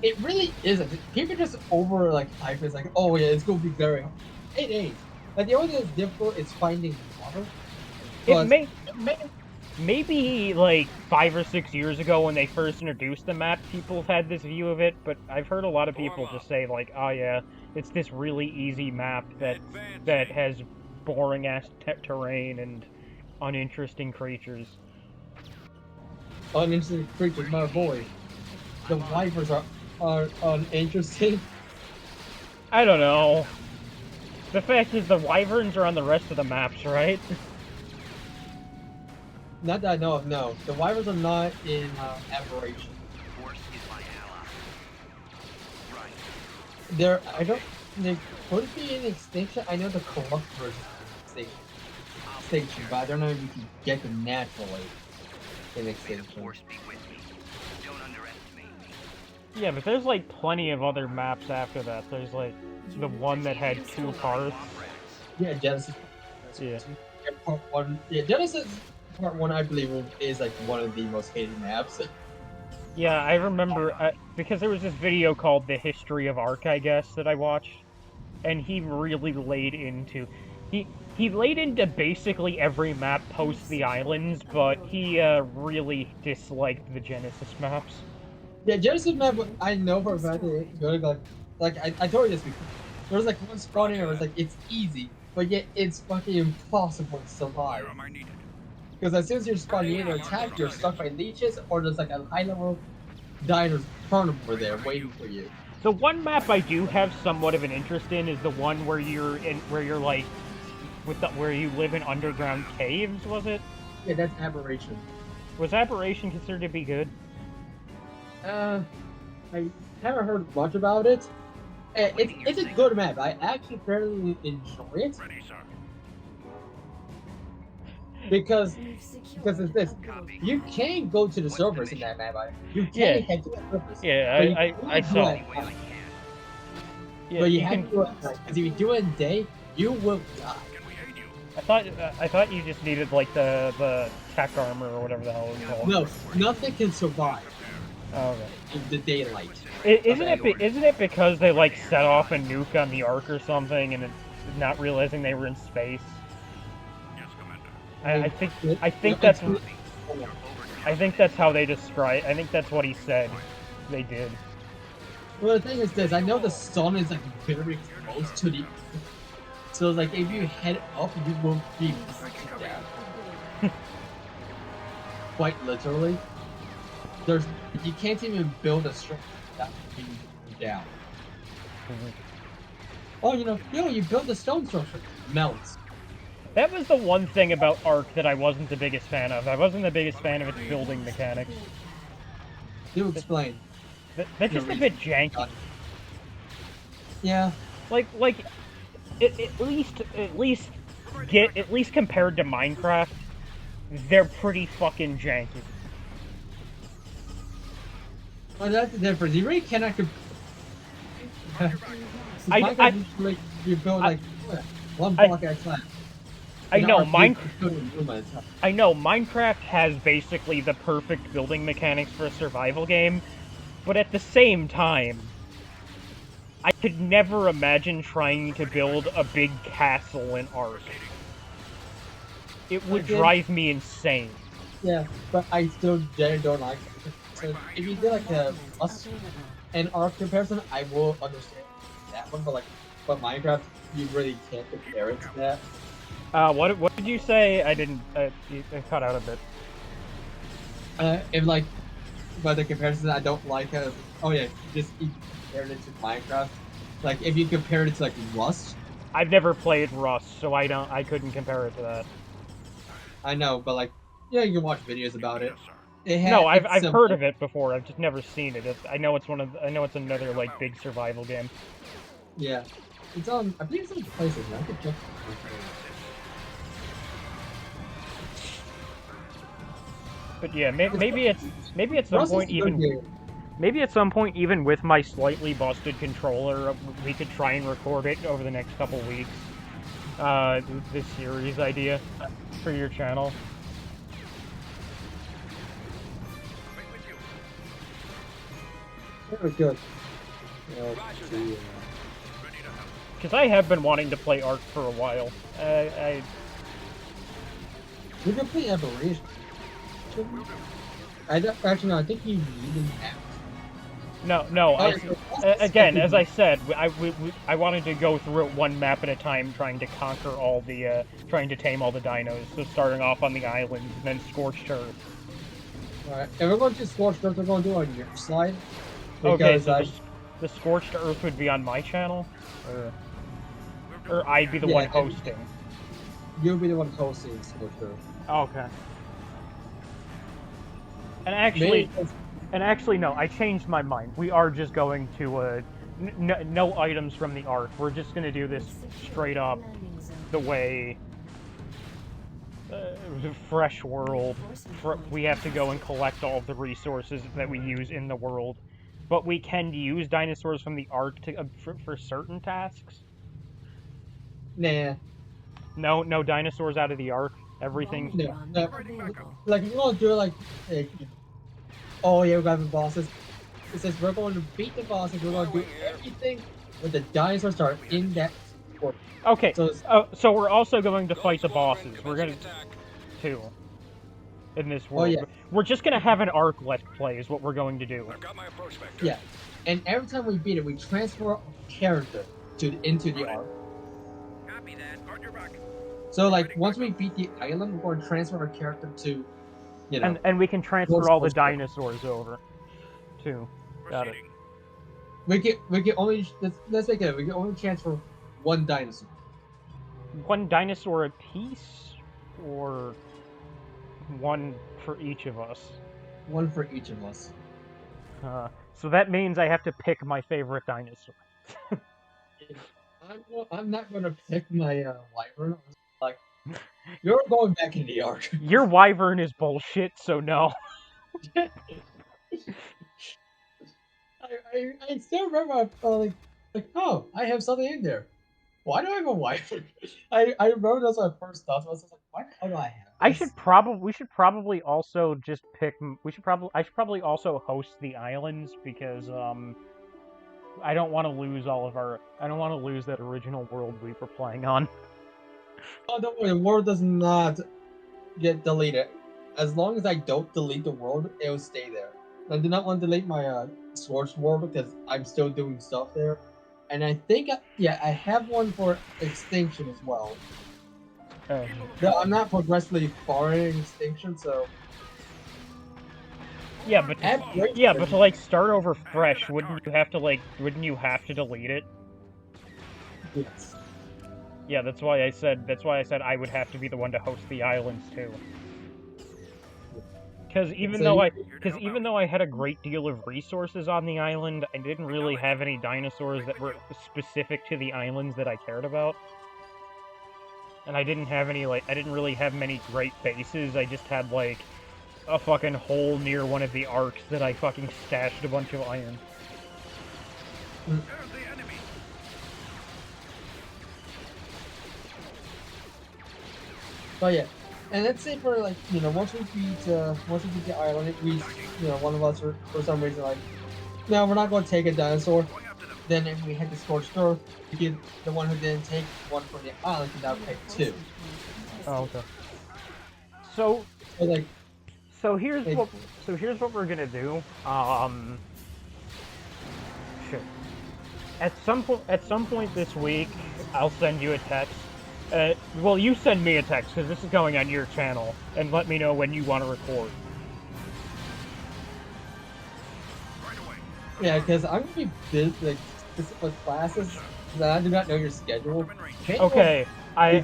Speaker 2: It really isn't. People just over like hype is like, oh yeah, it's gonna be very hard. It ain't. Like the only thing that's difficult is finding water.
Speaker 1: It may maybe like 5 or 6 years ago when they first introduced the map, people had this view of it, but I've heard a lot of people just say like, oh yeah, it's this really easy map that has boring ass terrain and uninteresting creatures.
Speaker 2: Uninteresting creatures, my boy. The Wyverns are uninteresting.
Speaker 1: I don't know. The fact is the Wyverns are on the rest of the maps, right?
Speaker 2: Not that I know of, no. The Wyverns are not in Aberration.
Speaker 3: Force is my ally. Right.
Speaker 2: They could be in Extinction. I know the corrupt version is Extinction, but I don't know if you can get them naturally in
Speaker 3: May the
Speaker 2: Extinction.
Speaker 3: Force be with me. Don't underestimate me.
Speaker 1: Yeah, but there's like plenty of other maps after that. There's like the one that had 2 hearths.
Speaker 2: Yeah, Genesis.
Speaker 1: Yeah.
Speaker 2: And Part 1. Yeah, Genesis Part 1, I believe, is like one of the most hated maps.
Speaker 1: Yeah, I remember, because there was this video called The History of Ark, I guess, that I watched, and he really laid into... He laid into basically every map post the islands, but he really disliked the Genesis maps.
Speaker 2: Yeah, Genesis map, I know for a fact that it's good. Like I told you this before. There was like one spawning where it was like, it's easy, but yet it's fucking impossible to survive.
Speaker 4: Where am I needed?
Speaker 2: Because as soon as you're spawning in or attack, you're stuck by leeches, or there's like a high level dinosaur carnivore there waiting for you.
Speaker 1: The one map I do have somewhat of an interest in is the one where you're like, where you live in underground caves, was it?
Speaker 2: Yeah, that's Aberration.
Speaker 1: Was Aberration considered to be good?
Speaker 2: I haven't heard much about it. It's a good map. I actually fairly enjoy it
Speaker 4: Ready, sir.
Speaker 2: because
Speaker 5: We've secured
Speaker 2: it's this.
Speaker 5: upgrade.
Speaker 2: You can go to the servers in that map. You can
Speaker 1: Yeah.
Speaker 2: head to the servers.
Speaker 1: Yeah,
Speaker 2: But you
Speaker 1: I
Speaker 2: can't do
Speaker 1: saw.
Speaker 2: it
Speaker 3: Any way I can.
Speaker 1: Yeah,
Speaker 2: but you
Speaker 1: you
Speaker 2: have
Speaker 1: can,
Speaker 2: to do it because if you do it in day, you will die.
Speaker 4: Can we aid you?
Speaker 1: I thought you just needed like the tech armor or whatever the hell it was called.
Speaker 2: No, nothing can survive
Speaker 1: Oh, okay.
Speaker 2: in the daylight.
Speaker 1: Isn't it because they like set off a nuke on the Ark or something and it's not realizing they were in space?
Speaker 4: Yes, Commander.
Speaker 1: I think that's how they describe. I think that's what he said. They did.
Speaker 2: Well, the thing is this: I know the sun is like very close to the. So like, if you head up, you will be breaking down. Quite literally. You can't even build a structure without being down. Oh, you build a stone structure, melts.
Speaker 1: That was the one thing about Ark that I wasn't the biggest fan of. I wasn't the biggest fan of its building mechanics.
Speaker 2: Do explain.
Speaker 1: They're just a bit janky.
Speaker 2: Yeah.
Speaker 1: Like at least compared to Minecraft, they're pretty fucking janky.
Speaker 2: Well, that's the difference. You really cannot. You build like one block at a time.
Speaker 1: I know
Speaker 2: Minecraft.
Speaker 1: I know Minecraft has basically the perfect building mechanics for a survival game, but at the same time, I could never imagine trying to build a big castle in Ark. It would drive me insane.
Speaker 2: Yeah, but I still don't like it. So if you did like a us and Ark comparison, I will understand that one. But Minecraft, you really can't compare it to that.
Speaker 1: What did you say? I didn't. It cut out a bit.
Speaker 2: If like, by the comparison, I don't like. Oh yeah, just compared it to Minecraft. Like if you compare it to like Rust.
Speaker 1: I've never played Rust, so I couldn't compare it to that.
Speaker 2: I know, but like, yeah, you can watch videos about it.
Speaker 4: Yes, sir.
Speaker 1: No, I've heard of it before. I've just never seen it. I know it's another like big survival game.
Speaker 2: Yeah, it's on. I think it's on PlayStation. I could check.
Speaker 1: But yeah, maybe at some
Speaker 2: Rust is
Speaker 1: point
Speaker 2: a good
Speaker 1: even
Speaker 2: game.
Speaker 1: maybe at some point even with my slightly busted controller, we could try and record it over the next couple weeks. This series idea for your channel.
Speaker 4: Right with you.
Speaker 2: Very good.
Speaker 4: Ready to help.
Speaker 1: Because I have been wanting to play Ark for a while.
Speaker 2: You can play Aberration. Actually, no, I think you need that.
Speaker 1: No. Again, as I said, I wanted to go through it one map at a time, trying to conquer all the, trying to tame all the dinos. So starting off on the islands, and then Scorched Earth.
Speaker 2: Alright, if we're going to Scorched Earth, we're going to do it on your slide.
Speaker 1: Okay,
Speaker 2: Because
Speaker 1: so the Scorched Earth would be on my channel, or I'd be the one hosting.
Speaker 2: You'll be the one hosting Scorched Earth.
Speaker 1: Okay. And actually, no, I changed my mind. We are just going to, no items from the Ark. We're just going to do this straight up the way, fresh world. We have to go and collect all of the resources that we use in the world. But we can use dinosaurs from the Ark to, for certain tasks.
Speaker 2: Nah.
Speaker 1: No dinosaurs out of the Ark. Everything.
Speaker 2: No. Like, we're going to do it like, oh yeah, we're going to have bosses. It says we're going to beat the bosses, we're going to do everything with the dinosaurs that are in that world.
Speaker 1: Okay,
Speaker 2: so
Speaker 1: we're also going to fight the bosses. We're going to, in this world.
Speaker 2: Oh, yeah.
Speaker 1: We're just going to have an Ark Let's Play is what we're going to do.
Speaker 2: Yeah, and every time we beat it, we transfer a character into the Ark.
Speaker 4: Copy that. On your back.
Speaker 2: So, like, once we beat the island, we're going to transfer our character to, you know...
Speaker 1: And we can transfer all the dinosaurs over, too. Got it.
Speaker 2: We can only... Let's make it. We can only transfer one dinosaur.
Speaker 1: One dinosaur a piece? Or one for each of us?
Speaker 2: One for each of us.
Speaker 1: So that means I have to pick my favorite dinosaur.
Speaker 2: I'm not going to pick my wyvern. Like, you're going back in the Ark.
Speaker 1: Your wyvern is bullshit, so no.
Speaker 2: I still remember, like, oh, I have something in there. Why do I have a wyvern? I remember that's my first thought. So I was just like, why the hell do I have this?
Speaker 1: We should probably also just pick. I should probably also host the islands because I don't want to lose I don't want to lose that original world we were playing on.
Speaker 2: Oh, don't worry, the world does not get deleted. As long as I don't delete the world, it will stay there. I do not want to delete my Scorched world because I'm still doing stuff there. And I think, I have one for Extinction as well. No, I'm not progressively far in Extinction, so...
Speaker 1: Yeah, but to like start over fresh, wouldn't you have to delete it?
Speaker 2: Yes.
Speaker 1: Yeah, that's why I said I would have to be the one to host the islands too. Because even though I had a great deal of resources on the island, I didn't really have any dinosaurs that were specific to the islands that I cared about. And I didn't really have many great bases. I just had like a fucking hole near one of the arcs that I fucking stashed a bunch of iron.
Speaker 2: But yeah, and let's say for like, you know, once we beat the island, one of us for some reason like, no, we're not going to take a dinosaur. Then if we head to Scorched Earth, we get the one who didn't take one from the island can now pick two.
Speaker 1: Oh, okay. So here's what we're gonna do. Shit. At some point this week, I'll send you a text. Well, you send me a text, because this is going on your channel, and let me know when you want to record.
Speaker 2: Yeah, because I'm going to be busy, like, with classes, that I do not know your schedule.
Speaker 1: Okay, I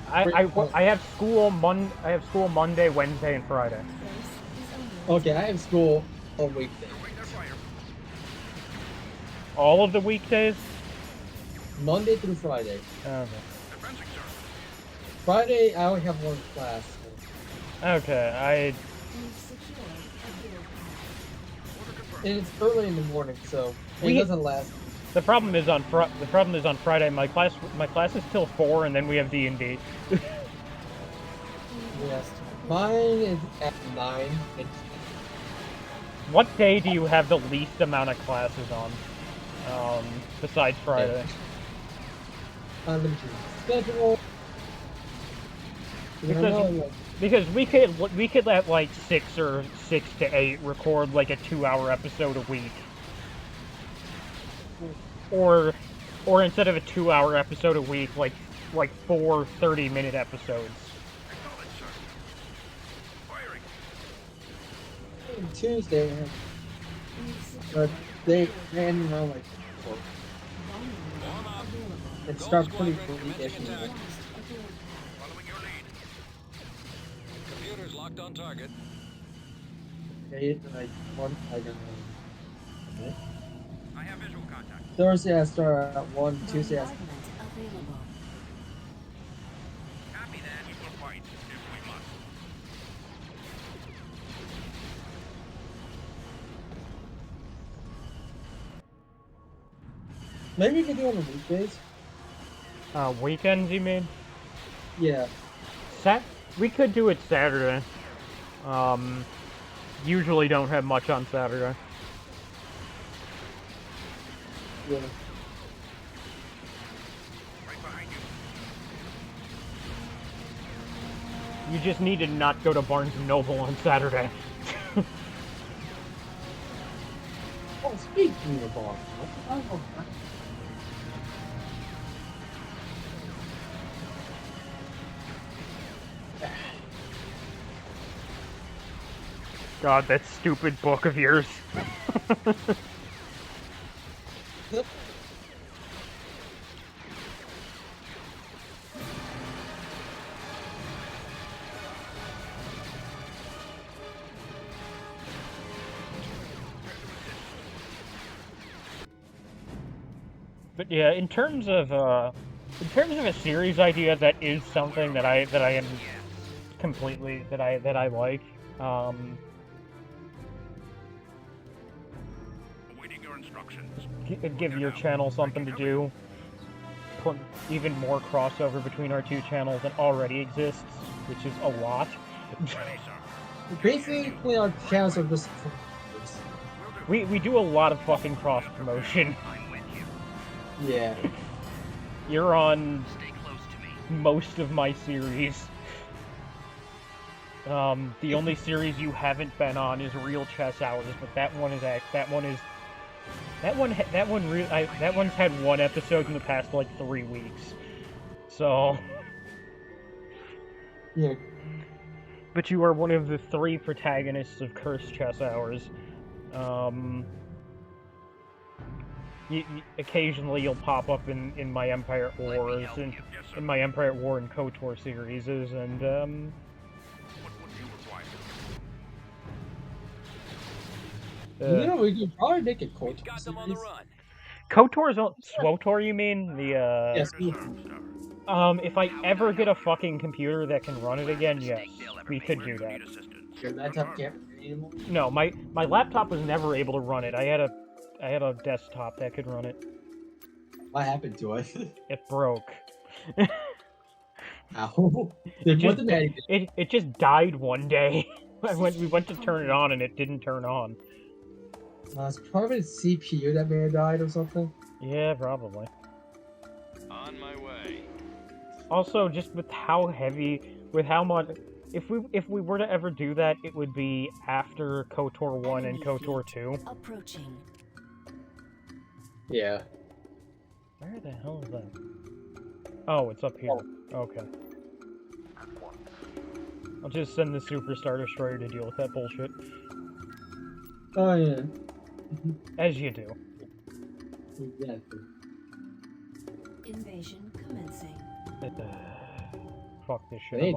Speaker 1: have school Monday, Wednesday, and Friday.
Speaker 2: Okay, I have school on weekdays.
Speaker 1: All of the weekdays?
Speaker 2: Monday through Friday.
Speaker 1: Okay.
Speaker 2: Friday, I only have one class.
Speaker 1: Okay,
Speaker 2: And it's early in the morning, so it doesn't last.
Speaker 1: The problem is on Friday. My class is till 4, and then we have D&D.
Speaker 2: Yes, mine is at 9.
Speaker 1: What day do you have the least amount of classes on? Besides Friday.
Speaker 2: Let me see. Schedule.
Speaker 1: Because we could let like 6 to 8 record like a 2-hour episode a week, or instead of a 2-hour episode a week, like 4 30-minute episodes.
Speaker 2: Tuesday, but they ran around like 4. It starts pretty late.
Speaker 4: Following your lead. Computers locked on target.
Speaker 2: Okay, like 1.
Speaker 4: I have visual contact.
Speaker 2: Thursday I start at 1. Tuesday I start.
Speaker 4: Copy that. We will fight if we must.
Speaker 2: Maybe we could do it on the weekdays.
Speaker 1: Weekends, you mean?
Speaker 2: Yeah.
Speaker 1: We could do it Saturday. Usually don't have much on Saturday.
Speaker 2: Yeah.
Speaker 4: Right behind you.
Speaker 1: You just need to not go to Barnes & Noble on Saturday.
Speaker 2: Oh, speaking of Barnes,
Speaker 1: God, that stupid book of yours. But yeah, in terms of a series idea, that is something that I am completely that I like.
Speaker 4: Awaiting your instructions.
Speaker 1: Give your channel something to do. Put even more crossover between our two channels that already exists, which is a lot.
Speaker 4: Ready, sir.
Speaker 2: basically our channels are just.
Speaker 1: We do a lot of fucking cross promotion.
Speaker 3: I'm with you.
Speaker 2: Yeah.
Speaker 1: You're on
Speaker 3: Stay close to me.
Speaker 1: most of my series. The only series you haven't been on is Real Chess Hours, but that one's had 1 episode in the past like 3 weeks. So,
Speaker 2: Yeah.
Speaker 1: but you are one of the 3 protagonists of Cursed Chess Hours. Occasionally you'll pop up in my Empire at Wars and in my Empire at War and KOTOR series, and
Speaker 4: What would you require?
Speaker 2: You know, we could probably make a KOTOR
Speaker 4: Got them on the
Speaker 2: series.
Speaker 4: run.
Speaker 1: KOTOR's SWOTOR, you mean?
Speaker 2: Yes.
Speaker 1: If I ever get a fucking computer that can run it again, yes, we could do that.
Speaker 2: Your laptop can't read anymore.
Speaker 1: No, my laptop was never able to run it. I had a desktop that could run it.
Speaker 2: What happened to it?
Speaker 1: It broke.
Speaker 2: Ow.
Speaker 1: It just died one day. We went to turn it on and it didn't turn on.
Speaker 2: It's probably the CPU that may have died or something.
Speaker 1: Yeah, probably.
Speaker 4: On my way.
Speaker 1: Also, just with how much, if we were to ever do that, it would be after KOTOR 1 and KOTOR 2.
Speaker 5: Approaching.
Speaker 2: Yeah.
Speaker 1: Where the hell is that? Oh, it's up here. Okay. I'll just send the Super Star Destroyer to deal with that bullshit.
Speaker 2: Oh yeah.
Speaker 1: As you do.
Speaker 2: Exactly.
Speaker 5: Invasion commencing.
Speaker 1: Fuck this shit.
Speaker 2: Hey,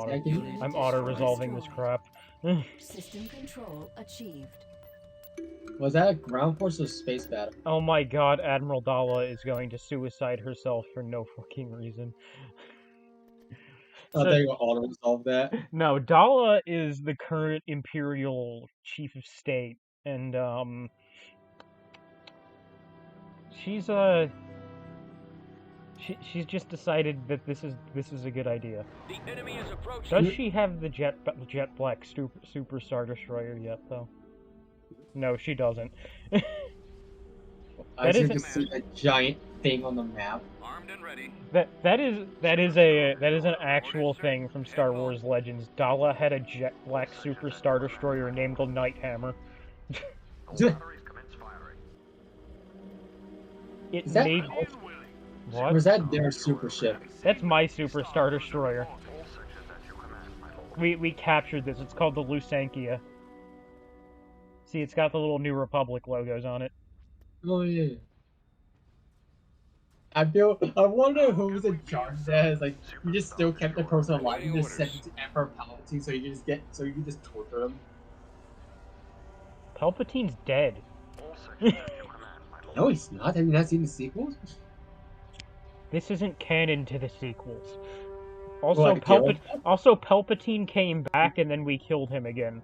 Speaker 1: I'm auto-resolving this crap.
Speaker 5: System control achieved.
Speaker 2: Was that a ground force or space battle?
Speaker 1: Oh my god, Admiral Dala is going to suicide herself for no fucking reason.
Speaker 2: I think we'll auto resolve that.
Speaker 1: No, Dala is the current Imperial Chief of State, and she's just decided that this is a good idea.
Speaker 4: The enemy is approaching.
Speaker 1: Does she have the Jet Black Super Star Destroyer yet, though? No, she doesn't.
Speaker 2: I
Speaker 1: That
Speaker 2: can see a giant thing on the map.
Speaker 4: Armed and ready.
Speaker 1: That is an actual thing from Star Wars Legends. Dala had a jet black super star destroyer named the Nighthammer. It
Speaker 2: Is that
Speaker 1: made what?
Speaker 2: Or is that their super ship?
Speaker 1: That's my super star destroyer. We captured this. It's called the Lusankia. See, it's got the little New Republic logos on it.
Speaker 2: Oh yeah. I wonder who was in charge of that. Like, you just still kept the person alive. You just sent him to Emperor Palpatine, so you can just torture him.
Speaker 1: Palpatine's dead.
Speaker 2: No, he's not. Have you not seen the sequels?
Speaker 1: This isn't canon to the sequels.
Speaker 2: What,
Speaker 1: Also, Palpatine came back and then we killed him again.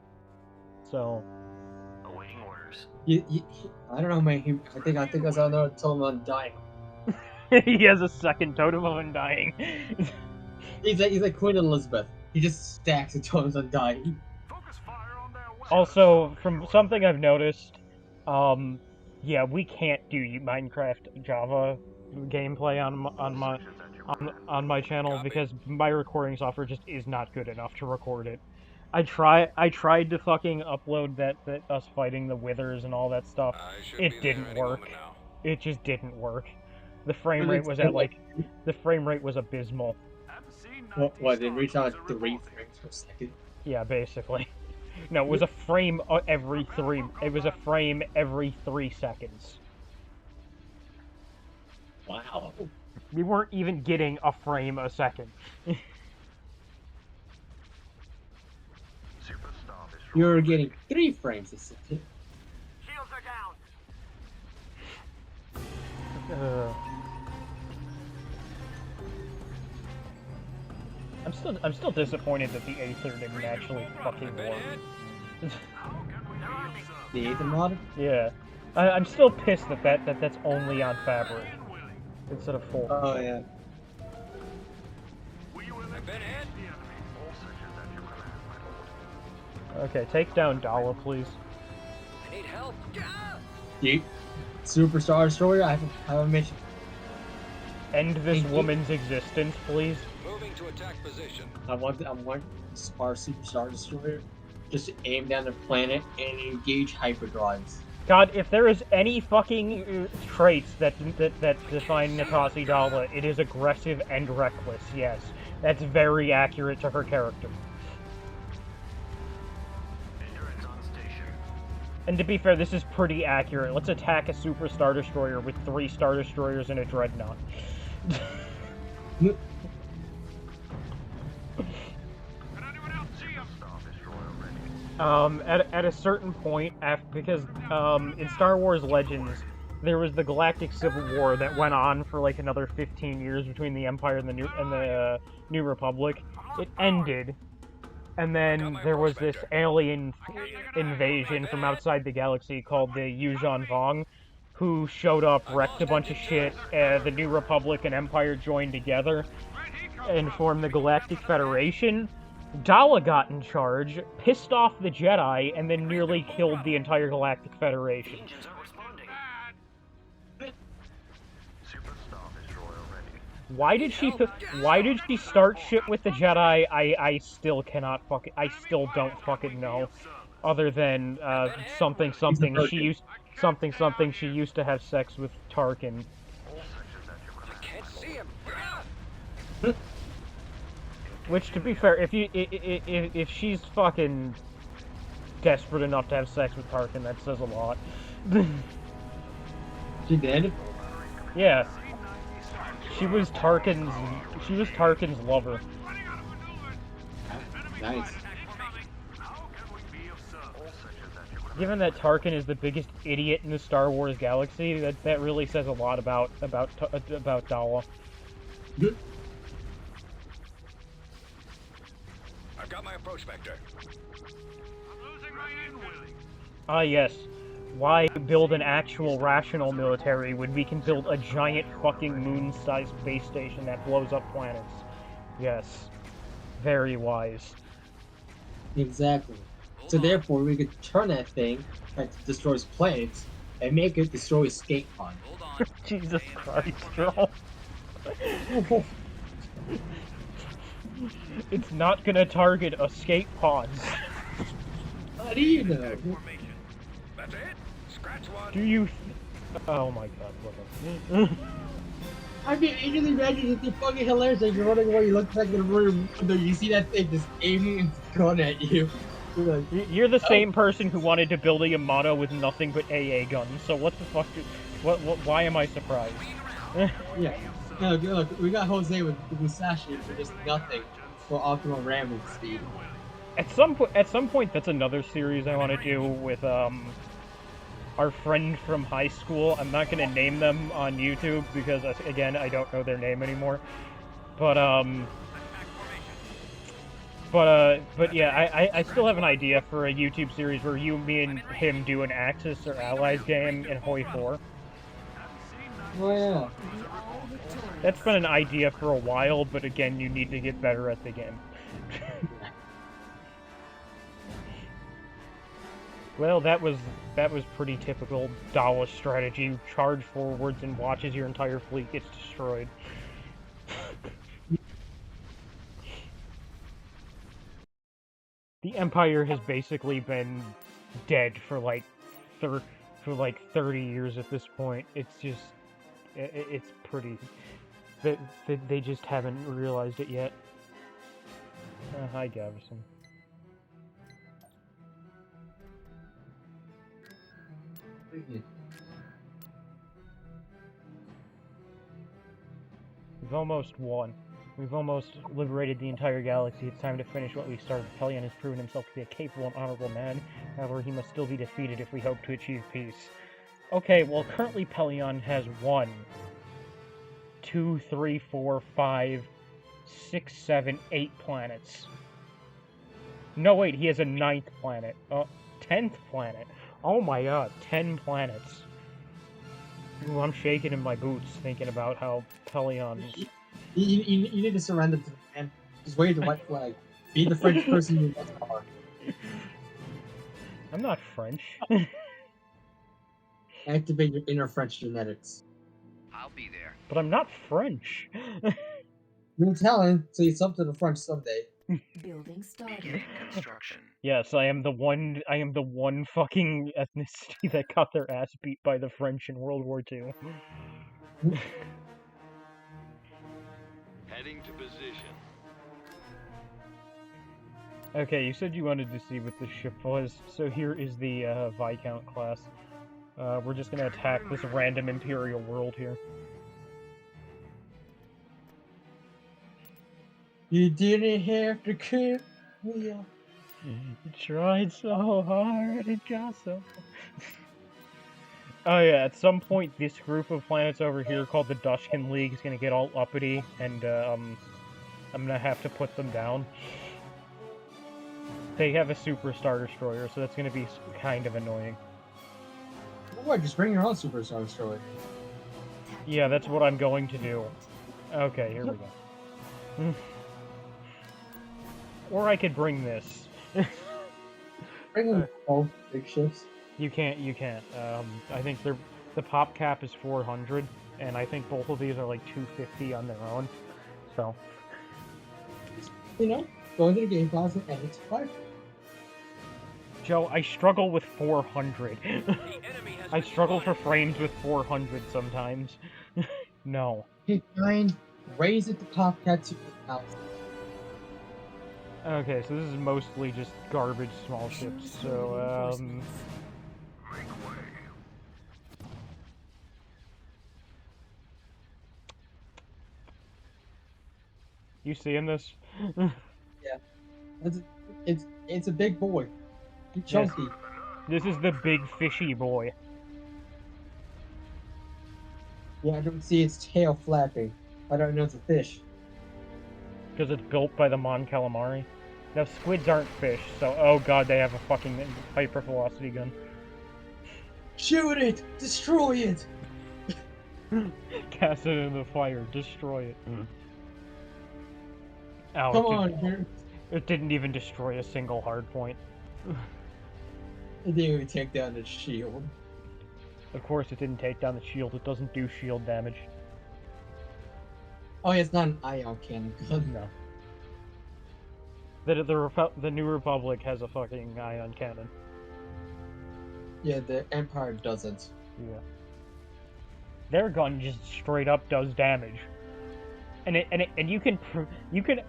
Speaker 1: So.
Speaker 4: Awaiting orders.
Speaker 2: I don't know, man. I think I saw another totem on dying.
Speaker 1: He has a second totem of undying.
Speaker 2: He's like Queen Elizabeth. He just stacks the totems on dying.
Speaker 4: Focus fire on their weapons.
Speaker 1: Also, from something I've noticed, yeah, we can't do Minecraft Java gameplay on my channel because my recording software just is not good enough to record it. I tried to fucking upload that us fighting the withers and all that stuff. It didn't work. It just didn't work. The frame rate was abysmal.
Speaker 2: What, did it reach out 3 frames per second?
Speaker 1: Yeah, basically. No, it was a frame every 3. It was a frame every 3 seconds.
Speaker 2: Wow.
Speaker 1: We weren't even getting a frame a second.
Speaker 2: You're getting 3 frames a second.
Speaker 4: Shields are down.
Speaker 1: I'm still disappointed that the Aether didn't actually fucking work.
Speaker 2: The Aether mod?
Speaker 1: Yeah. I'm still pissed that's only on Fabric instead of full.
Speaker 2: Oh yeah.
Speaker 1: Okay, take down Dala, please.
Speaker 3: I need help.
Speaker 2: You Superstar Destroyer, I have a mission.
Speaker 1: End this woman's existence, please.
Speaker 3: Moving to attack position.
Speaker 2: I want our Superstar Destroyer just to aim down the planet and engage hyperdrives.
Speaker 1: God, if there is any fucking traits that define Natasi Dala, it is aggressive and reckless, yes. That's very accurate to her character. And to be fair, this is pretty accurate. Let's attack a Super Star Destroyer with 3 Star Destroyers and a Dreadnought. At a certain point, because in Star Wars Legends, there was the Galactic Civil War that went on for like another 15 years between the Empire and the New Republic. It ended, and then there was this alien invasion from outside the galaxy called the Yuuzhan Vong, who showed up, wrecked a bunch of shit. The New Republic and Empire joined together and formed the Galactic Federation. Dala got in charge, pissed off the Jedi, and then nearly killed the entire Galactic Federation. Why did she start shit with the Jedi? I still cannot I still don't fucking know. Other than something she used to have sex with Tarkin.
Speaker 3: I can't see him.
Speaker 1: Which, to be fair, if she's fucking desperate enough to have sex with Tarkin, that says a lot.
Speaker 2: She did?
Speaker 1: Yeah. She was Tarkin's lover.
Speaker 2: Nice.
Speaker 1: Given that Tarkin is the biggest idiot in the Star Wars galaxy, that really says a lot about Dala.
Speaker 3: I've got my approach vector.
Speaker 1: Ah, yes. Why build an actual rational military when we can build a giant fucking moon-sized space station that blows up planets? Yes. Very wise.
Speaker 2: Exactly. So therefore, we could turn that thing that destroys planets and make it destroy escape pod.
Speaker 4: Hold on.
Speaker 1: Jesus
Speaker 4: Stay in
Speaker 1: Christ,
Speaker 4: formation.
Speaker 1: Joel. It's not gonna target escape pods.
Speaker 2: How do you know?
Speaker 4: Attack formation. That's it? Scratch one.
Speaker 1: Do you... Oh my god, whatever.
Speaker 2: I mean, Angel Imagine it's fucking hilarious as you're running away, you look back in the room, you see that thing just aiming its gun at you. You're like,
Speaker 1: You're the same person who wanted to build a Yamato with nothing but AA guns, so what the fuck why am I surprised?
Speaker 2: yeah. No, look, we got Jose with Musashi for just nothing for optimal ramming speed.
Speaker 1: At some point, that's another series I want to do with, our friend from high school. I'm not gonna name them on YouTube because, again, I don't know their name anymore. But yeah, I still have an idea for a YouTube series where me and him do an Axis or Allies game in Hoi 4.
Speaker 2: Oh yeah.
Speaker 5: We are victorious.
Speaker 1: That's been an idea for a while, but again, you need to get better at the game. Well, that was pretty typical Dawa strategy. Charge forwards and watch as your entire fleet gets destroyed. The Empire has basically been dead for like 30 years at this point. It's just it's pretty. They just haven't realized it yet. Hi, Gavison. We've almost won. We've almost liberated the entire galaxy. It's time to finish what we started. Pelion has proven himself to be a capable and honorable man. However, he must still be defeated if we hope to achieve peace. Okay, well, currently Pelion has 1, 2, 3, 4, 5, 6, 7, 8 planets. No, wait, he has a 9th planet. 10th planet. Oh my god, 10 planets. Ooh, I'm shaking in my boots thinking about how Pelion...
Speaker 2: You need to surrender to the man. Just wave the white flag. Be the French person you are.
Speaker 1: I'm not French.
Speaker 2: Activate your inner French genetics.
Speaker 3: I'll be there.
Speaker 1: But I'm not French.
Speaker 2: You're Italian, so it's up to the French someday.
Speaker 5: Building started.
Speaker 3: Beginning construction.
Speaker 1: Yes, I am the one fucking ethnicity that got their ass beat by the French in World War II.
Speaker 6: Heading to position.
Speaker 1: Okay, you said you wanted to see what the ship was, so here is the Viscount class. We're just gonna attack this random Imperial world here.
Speaker 2: You didn't have to kill me.
Speaker 1: You tried so hard, it got so... Oh yeah, at some point this group of planets over here called the Dushkin League is gonna get all uppity, and I'm gonna have to put them down. They have a Super Star Destroyer, so that's gonna be kind of annoying.
Speaker 2: What? Just bring your own Superstar Destroyer.
Speaker 1: Yeah, that's what I'm going to do. Okay, here we go. Or I could bring this.
Speaker 2: Bring them both big ships.
Speaker 1: You can't. I think the pop cap is 400, and I think both of these are like 250 on their own. So,
Speaker 2: You know, go into the game class and it's fine.
Speaker 1: Joe, I struggle with 400.
Speaker 4: The enemy has
Speaker 1: I
Speaker 4: been
Speaker 1: struggle for
Speaker 4: spotted.
Speaker 1: frames with 400 sometimes. No.
Speaker 2: Hit 9, raise it to top cat to 1,000.
Speaker 1: Okay, so this is mostly just garbage small ships. So, you seeing this?
Speaker 2: It's a big boy. It's chunky.
Speaker 1: This is the big fishy boy.
Speaker 2: Yeah, I don't see its tail flapping. I don't know it's a fish.
Speaker 1: Because it's built by the Mon Calamari. Now, squids aren't fish, so oh god, they have a fucking hyper-velocity gun.
Speaker 2: Shoot it! Destroy it!
Speaker 1: Cast it in the fire, destroy it. Ow,
Speaker 2: Come on, dude.
Speaker 1: it didn't even destroy a single hard point.
Speaker 2: It didn't even take down its shield.
Speaker 1: Of course, it didn't take down the shield. It doesn't do shield damage.
Speaker 2: Oh, yeah, it's not an ion cannon. Good.
Speaker 1: No. The New Republic has a fucking ion cannon.
Speaker 2: Yeah, the Empire doesn't.
Speaker 1: Yeah. Their gun just straight up does damage. And you can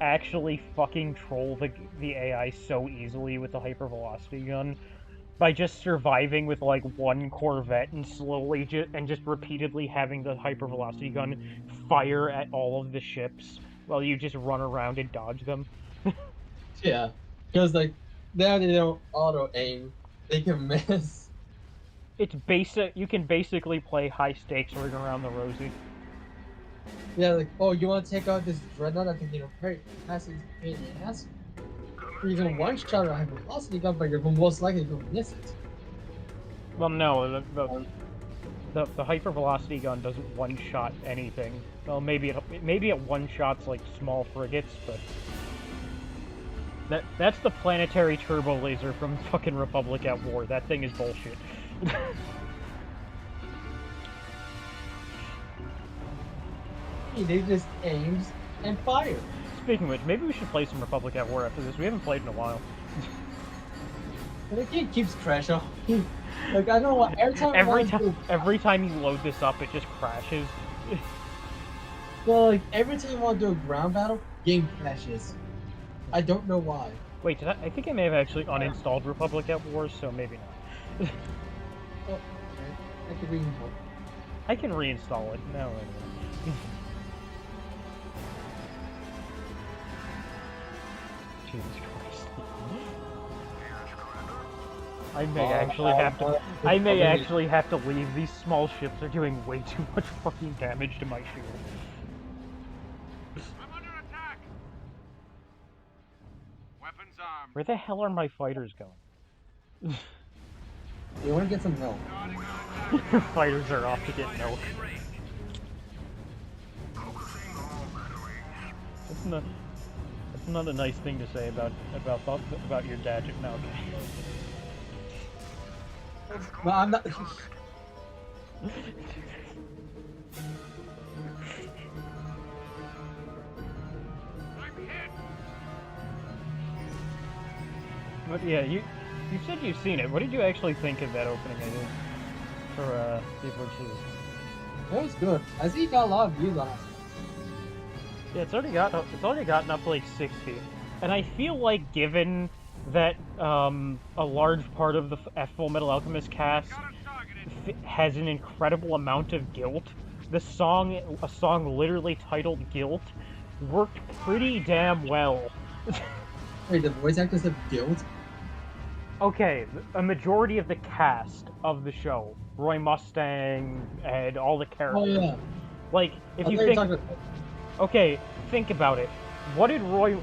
Speaker 1: actually fucking troll the AI so easily with the hypervelocity gun by just surviving with like one Corvette and slowly just repeatedly having the hypervelocity gun fire at all of the ships while you just run around and dodge them.
Speaker 2: Yeah, because like now they don't auto aim, they can miss.
Speaker 1: It's basic. You can basically play high stakes ring around the rosy.
Speaker 2: Yeah, like, oh, you want to take out this dreadnought? I think very passes pain in the ass. Or you can one shot a hypervelocity gun, but you're most likely going to miss it.
Speaker 1: Well, no, the hypervelocity gun doesn't one shot anything. Well, maybe it one shots like small frigates, but that's the planetary turbo laser from fucking Republic at War. That thing is bullshit.
Speaker 2: They just aims and fires.
Speaker 1: Speaking of which, maybe we should play some Republic at War after this. We haven't played in a while.
Speaker 2: But the game keeps crashing. Like, I don't know what.
Speaker 1: Every time you load this up, it just crashes.
Speaker 2: Well, like, every time you want to do a ground battle, game crashes. I don't know why.
Speaker 1: Wait, I think I may have actually uninstalled Republic at War, so maybe not.
Speaker 2: Oh, okay. I can reinstall.
Speaker 1: I can reinstall it. No, anyway. Jesus Christ. I may actually have to leave. These small ships are doing way too much fucking damage to my shield.
Speaker 4: I'm under attack. Weapons armed.
Speaker 1: Where the hell are my fighters going?
Speaker 2: You want to get some milk?
Speaker 4: Starting on attack.
Speaker 1: Fighters are off to get milk.
Speaker 4: In range.
Speaker 1: That's not a nice thing to say about your dad. No, okay.
Speaker 2: Well, I'm not.
Speaker 1: But yeah, you said you've seen it. What did you actually think of that opening I did for Ep.20?
Speaker 2: That was good. I see you got a lot of views on it.
Speaker 1: Yeah, it's already gotten up to like 60, and I feel like given that a large part of the Full Metal Alchemist cast has an incredible amount of guilt, a song literally titled "Guilt" worked pretty damn well.
Speaker 2: Wait, the voice actors have guilt?
Speaker 1: Okay, a majority of the cast of the show, Roy Mustang and all the characters.
Speaker 2: Oh yeah.
Speaker 1: Like, if you think, okay, think about it. What did Roy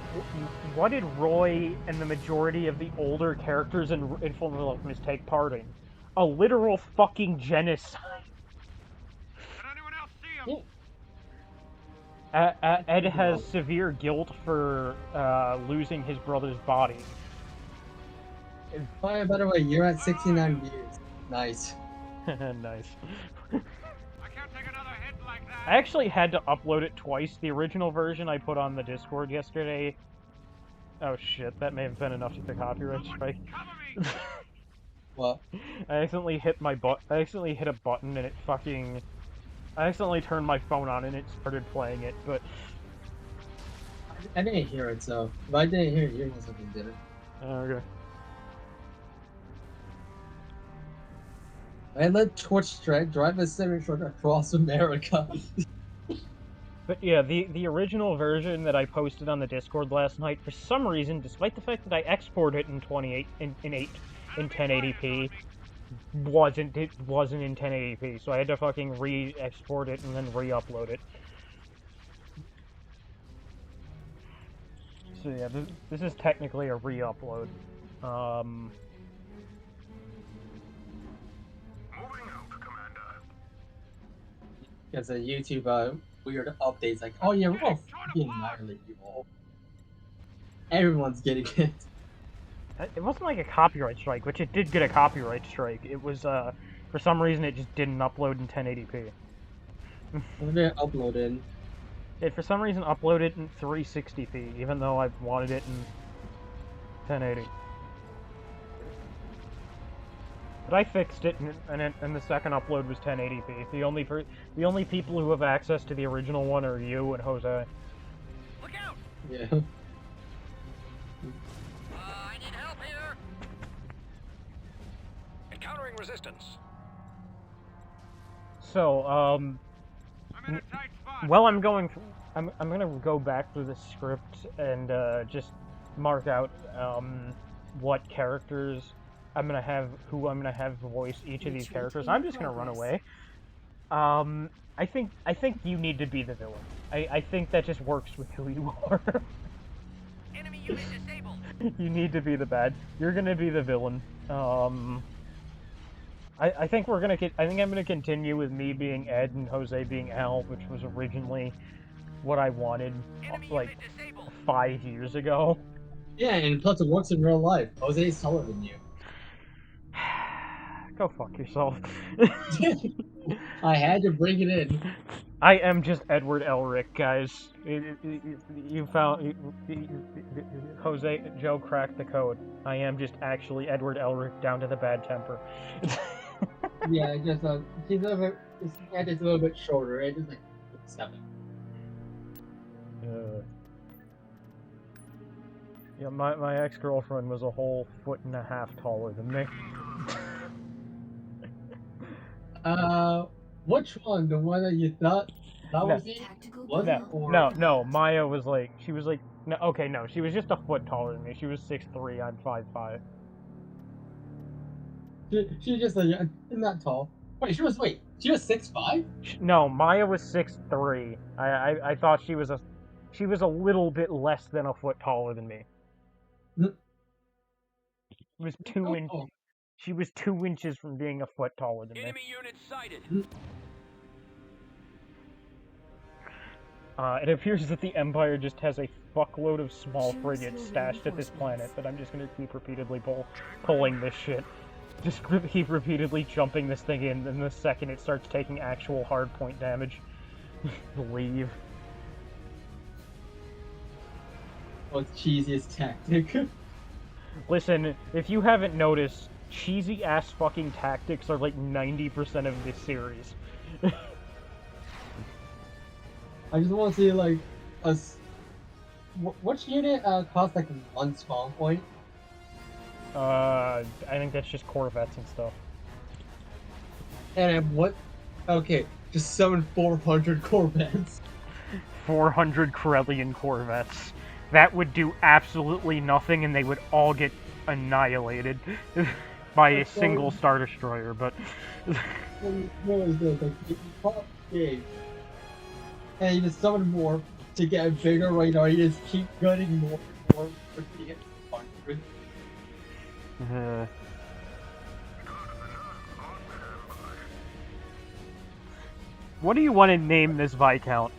Speaker 1: and the majority of the older characters in Full Metal Alchemist take part in? A literal fucking genocide.
Speaker 4: Did anyone else see him?
Speaker 1: Ed has severe guilt for losing his brother's body.
Speaker 2: By a better way, you're at 69 views. Nice.
Speaker 1: Nice.
Speaker 4: I can't take another hit like that.
Speaker 1: I actually had to upload it twice. The original version I put on the Discord yesterday. Oh shit, that may have been enough to the copyright strike.
Speaker 4: Cover me.
Speaker 2: What?
Speaker 1: I accidentally hit a button and it fucking... I accidentally turned my phone on and it started playing it, but...
Speaker 2: I didn't hear it, so if I didn't hear it, you must have did it.
Speaker 1: Okay.
Speaker 2: I let Twitch Strike drive a semi-truck across America.
Speaker 1: But yeah, the original version that I posted on the Discord last night, for some reason, despite the fact that I exported it in 1080p, wasn't in 1080p, so I had to fucking re-export it and then re-upload it. So yeah, this is technically a re-upload.
Speaker 2: Because of YouTube weird updates like, oh yeah, we're gonna fucking annihilate you all. Everyone's getting it.
Speaker 1: It wasn't like a copyright strike, which it did get a copyright strike. It was For some reason, it just didn't upload in 1080p.
Speaker 2: When did it upload in?
Speaker 1: It, for some reason, uploaded in 360p, even though I wanted it in 1080. But I fixed it, and the second upload was 1080p. The only people who have access to the original one are you and Jose.
Speaker 4: Look out!
Speaker 2: Yeah.
Speaker 4: I need help here. Encountering resistance.
Speaker 1: So,
Speaker 4: I'm in a tight spot.
Speaker 1: well, I'm gonna go back through the script and just mark out what characters who I'm gonna have voice each of these characters. I'm just gonna run away. I think you need to be the villain. I think that just works with who you are.
Speaker 4: Enemy unit disabled.
Speaker 1: You need to be the bad. You're gonna be the villain. I think I'm gonna continue with me being Ed and Jose being Al, which was originally what I wanted, like 5 years ago.
Speaker 2: Yeah, and plus it works in real life. Jose is taller than you.
Speaker 1: Go fuck yourself.
Speaker 2: I had to bring it in.
Speaker 1: I am just Edward Elric, guys. You found Jose Joe cracked the code. I am just actually Edward Elric down to the bad temper.
Speaker 2: Yeah, just he's a little bit. His head is a little bit shorter. It is like 7.
Speaker 1: Yeah, my ex-girlfriend was a whole 1.5 feet taller than me.
Speaker 2: Which one? The one that you thought that was it?
Speaker 5: Tactical
Speaker 2: Was it? Or...
Speaker 1: No, Maya was like, she was just a foot taller than me. She was 6'3", I'm 5'5".
Speaker 2: She just like not tall. Wait, she was 6'5"?
Speaker 1: No, Maya was 6'3". I thought she was a little bit less than a foot taller than me. She was 2 inches. She was 2 inches from being a foot taller than me.
Speaker 4: Enemy unit sighted.
Speaker 1: It appears that the Empire just has a fuckload of small frigates stashed at this planet, but I'm just gonna keep repeatedly pulling this shit. Just keep repeatedly jumping this thing in, and the second it starts taking actual hardpoint damage, leave.
Speaker 2: What's cheesiest tactic?
Speaker 1: Listen, if you haven't noticed, cheesy-ass fucking tactics are like 90% of this series.
Speaker 2: I just want to see like which unit costs like 1 spawn point?
Speaker 1: I think that's just Corvettes and stuff.
Speaker 2: And what? Okay, just summon 400 Corvettes.
Speaker 1: 400 Corellian Corvettes. That would do absolutely nothing, and they would all get annihilated by a single Star Destroyer, but...
Speaker 2: What is this? Like, you pop big, and you just summon more to get a bigger radar, you just keep gunning more to get 100.
Speaker 1: What do you want to name this Viscount?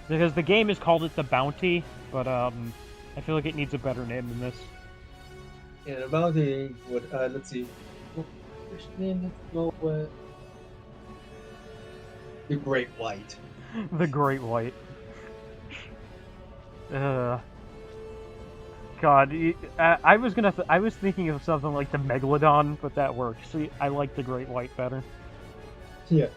Speaker 1: Because the game has called it the Bounty, but I feel like it needs a better name than this.
Speaker 2: Yeah, the Bounty would, let's see. Which name let's go with? The Great White.
Speaker 1: The Great White. God, I was thinking of something like the Megalodon, but that works. See, I like the Great White better.
Speaker 2: Yeah.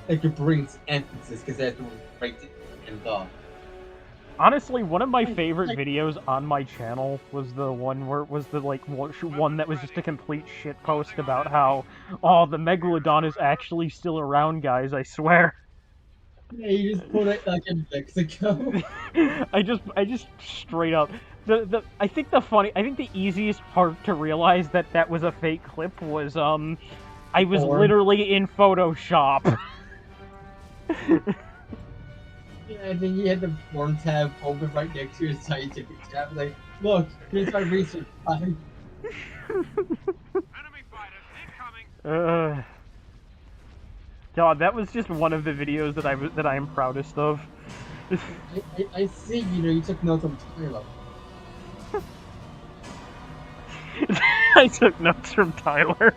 Speaker 2: Like it brings emphasis because that's what breaks it and off.
Speaker 1: Honestly, one of my favorite videos on my channel was the one where it was the one that was just a complete shit post about how, oh, the Megalodon is actually still around, guys, I swear.
Speaker 2: Yeah, you just put it like in Mexico.
Speaker 1: I just straight up. I think the easiest part to realize that that was a fake clip was I was literally in Photoshop.
Speaker 2: Yeah, and then you had the form tab open right next to your scientific tab. Like, look, here's my research time.
Speaker 4: Enemy fighters incoming.
Speaker 1: God, that was just one of the videos that I am proudest of.
Speaker 2: I see. You took notes on Tyler.
Speaker 1: I took notes from Tyler.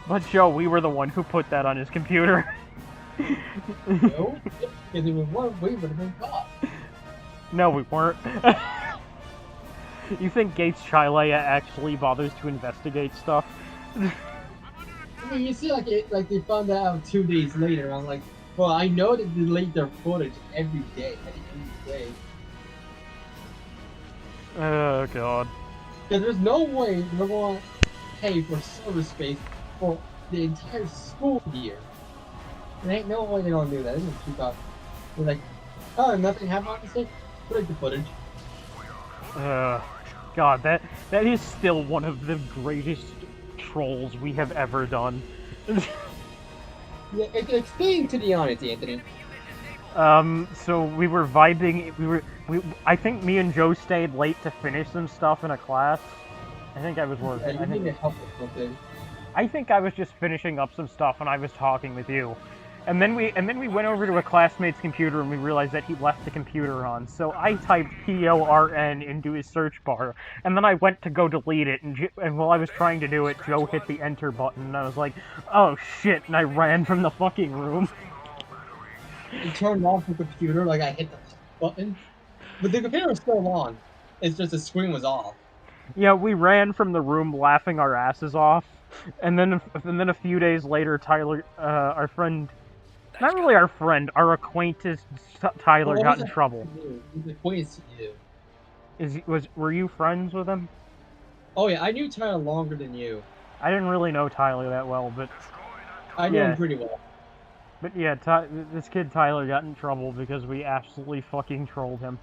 Speaker 1: But Joe, we were the one who put that on his computer.
Speaker 2: No, because if we weren't, we would have been caught.
Speaker 1: No, we weren't. You think Gates Chilea actually bothers to investigate stuff?
Speaker 2: I mean, you see, like they found that out 2 days later. I'm like, well, I know they delete their footage every day, at the end of the day.
Speaker 1: Oh god.
Speaker 2: Because there's no way they're going to pay for server space for the entire school year. There ain't no way they're going to do that. They're going to keep up. They're like, oh, nothing happened on this day? Delete the footage.
Speaker 1: God, that is still one of the greatest trolls we have ever done.
Speaker 2: Yeah, explain to the audience, Anthony.
Speaker 1: So we were vibing, I think me and Joe stayed late to finish some stuff in a class. I think I was working.
Speaker 2: Yeah, you need to help with something.
Speaker 1: I think I was just finishing up some stuff and I was talking with you. And then we went over to a classmate's computer and we realized that he left the computer on. So I typed PORN into his search bar, and then I went to go delete it, and while I was trying to do it, Joe hit the enter button, and I was like, oh shit, and I ran from the fucking room.
Speaker 2: It turned off the computer, like I hit the button. But the computer was still on. It's just the screen was off.
Speaker 1: Yeah, we ran from the room laughing our asses off. And then a few days later, Tyler, our friend, not really our friend, our acquaintance Tyler got in trouble.
Speaker 2: He's acquaintance to you.
Speaker 1: Were you friends with him?
Speaker 2: Oh yeah, I knew Tyler longer than you.
Speaker 1: I didn't really know Tyler that well, but
Speaker 2: I knew him pretty well.
Speaker 1: But yeah, this kid Tyler got in trouble because we absolutely fucking trolled him.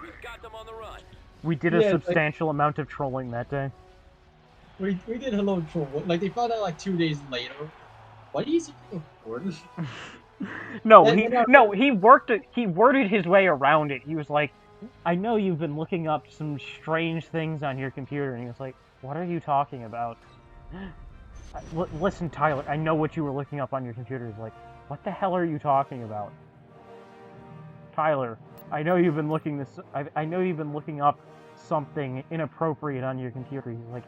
Speaker 4: We've got them on the run.
Speaker 1: We did a substantial amount of trolling that day.
Speaker 2: We did a little troll. Like they found out like 2 days later. Why do you say important?
Speaker 1: He worded his way around it. He was like, I know you've been looking up some strange things on your computer, and he was like, what are you talking about? Listen, Tyler, I know what you were looking up on your computer. He's like, what the hell are you talking about? Tyler, I know you've been looking up something inappropriate on your computer. He's like,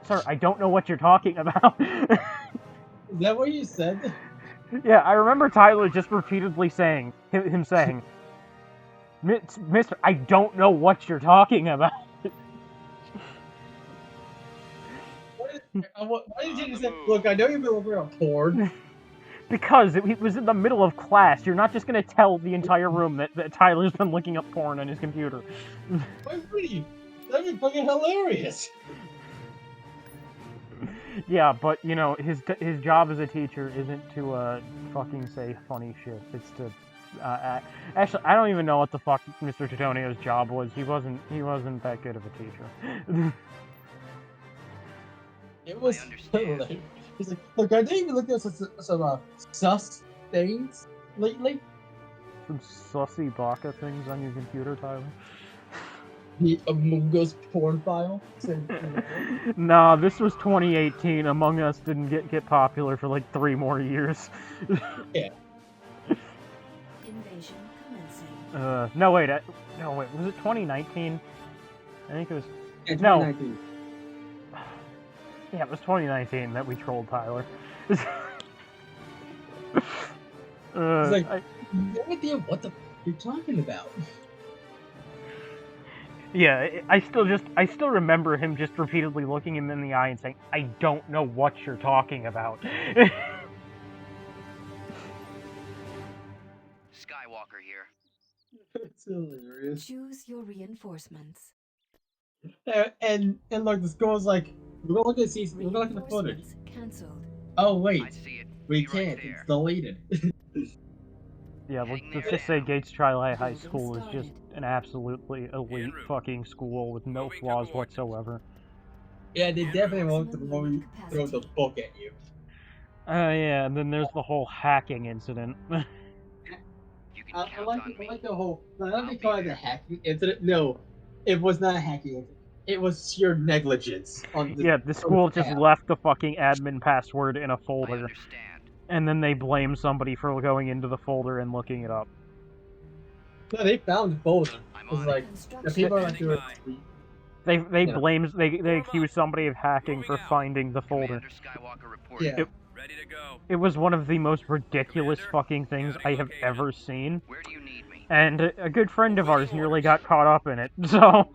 Speaker 1: sir, I don't know what you're talking about.
Speaker 2: Is that what you said?
Speaker 1: Yeah, I remember Tyler just repeatedly saying, Mister, I don't know what you're talking about.
Speaker 2: Why did you just say, look, I know you've been looking at porn.
Speaker 1: Because it was in the middle of class. You're not just going to tell the entire room that Tyler's been looking up porn on his computer.
Speaker 2: Why would you? That'd be fucking hilarious.
Speaker 1: Yeah, but, you know, his job as a teacher isn't to, fucking say funny shit. It's to, actually, I don't even know what the fuck Mr. Titonio's job was. He wasn't that good of a teacher.
Speaker 2: It was hilarious. He's like, look, I didn't even look at some sus things lately.
Speaker 1: Some sussy baka things on your computer, Tyler?
Speaker 2: The Among Us porn file.
Speaker 1: Nah, this was 2018. Among Us didn't get popular for like 3 more years.
Speaker 2: Yeah.
Speaker 5: Invasion commencing.
Speaker 1: No wait, was it 2019? I think it was.
Speaker 2: Yeah,
Speaker 1: no.
Speaker 2: 2019.
Speaker 1: Yeah, it was 2019 that we trolled Tyler.
Speaker 2: He's like, no idea what the f you're talking about.
Speaker 1: Yeah, I still remember him just repeatedly looking him in the eye and saying, I don't know what you're talking about.
Speaker 3: Skywalker here.
Speaker 2: It's hilarious.
Speaker 5: Choose your reinforcements.
Speaker 2: And look, the school's like, we're gonna look at the footage.
Speaker 5: Reinforcements cancelled.
Speaker 2: Oh wait,
Speaker 3: I see it.
Speaker 2: we
Speaker 3: Be right
Speaker 2: can't.
Speaker 3: there.
Speaker 2: It's deleted.
Speaker 1: Yeah, let's just say Gates Tri High School is just an absolutely elite fucking school with no flaws whatsoever.
Speaker 2: Yeah, they definitely won't throw the book at you.
Speaker 1: Yeah, and then there's the whole hacking incident.
Speaker 3: You can
Speaker 2: I
Speaker 3: count
Speaker 2: like
Speaker 3: on me.
Speaker 2: the whole. I don't think call it a hacking incident. No, it was not a hacking incident. It was sheer negligence on the.
Speaker 1: Yeah, the school just left the fucking admin password in a
Speaker 3: I
Speaker 1: folder,
Speaker 3: understand.
Speaker 1: and then they blame somebody for going into the folder and looking it up.
Speaker 2: No, they found the folder.
Speaker 3: I'm
Speaker 2: It was
Speaker 3: on
Speaker 2: like
Speaker 3: it.
Speaker 2: the people are like,
Speaker 4: Standing
Speaker 1: They
Speaker 2: Yeah.
Speaker 1: they accuse somebody of hacking for finding the folder.
Speaker 3: Commander Skywalker reporting.
Speaker 2: Yeah.
Speaker 4: Ready to go.
Speaker 1: It was one of the most ridiculous
Speaker 4: Commander,
Speaker 1: fucking things I have
Speaker 4: location.
Speaker 1: ever seen,
Speaker 3: Where do you need me?
Speaker 1: and a good friend of ours
Speaker 4: Awaiting
Speaker 1: nearly
Speaker 4: orders.
Speaker 1: got caught up in it. So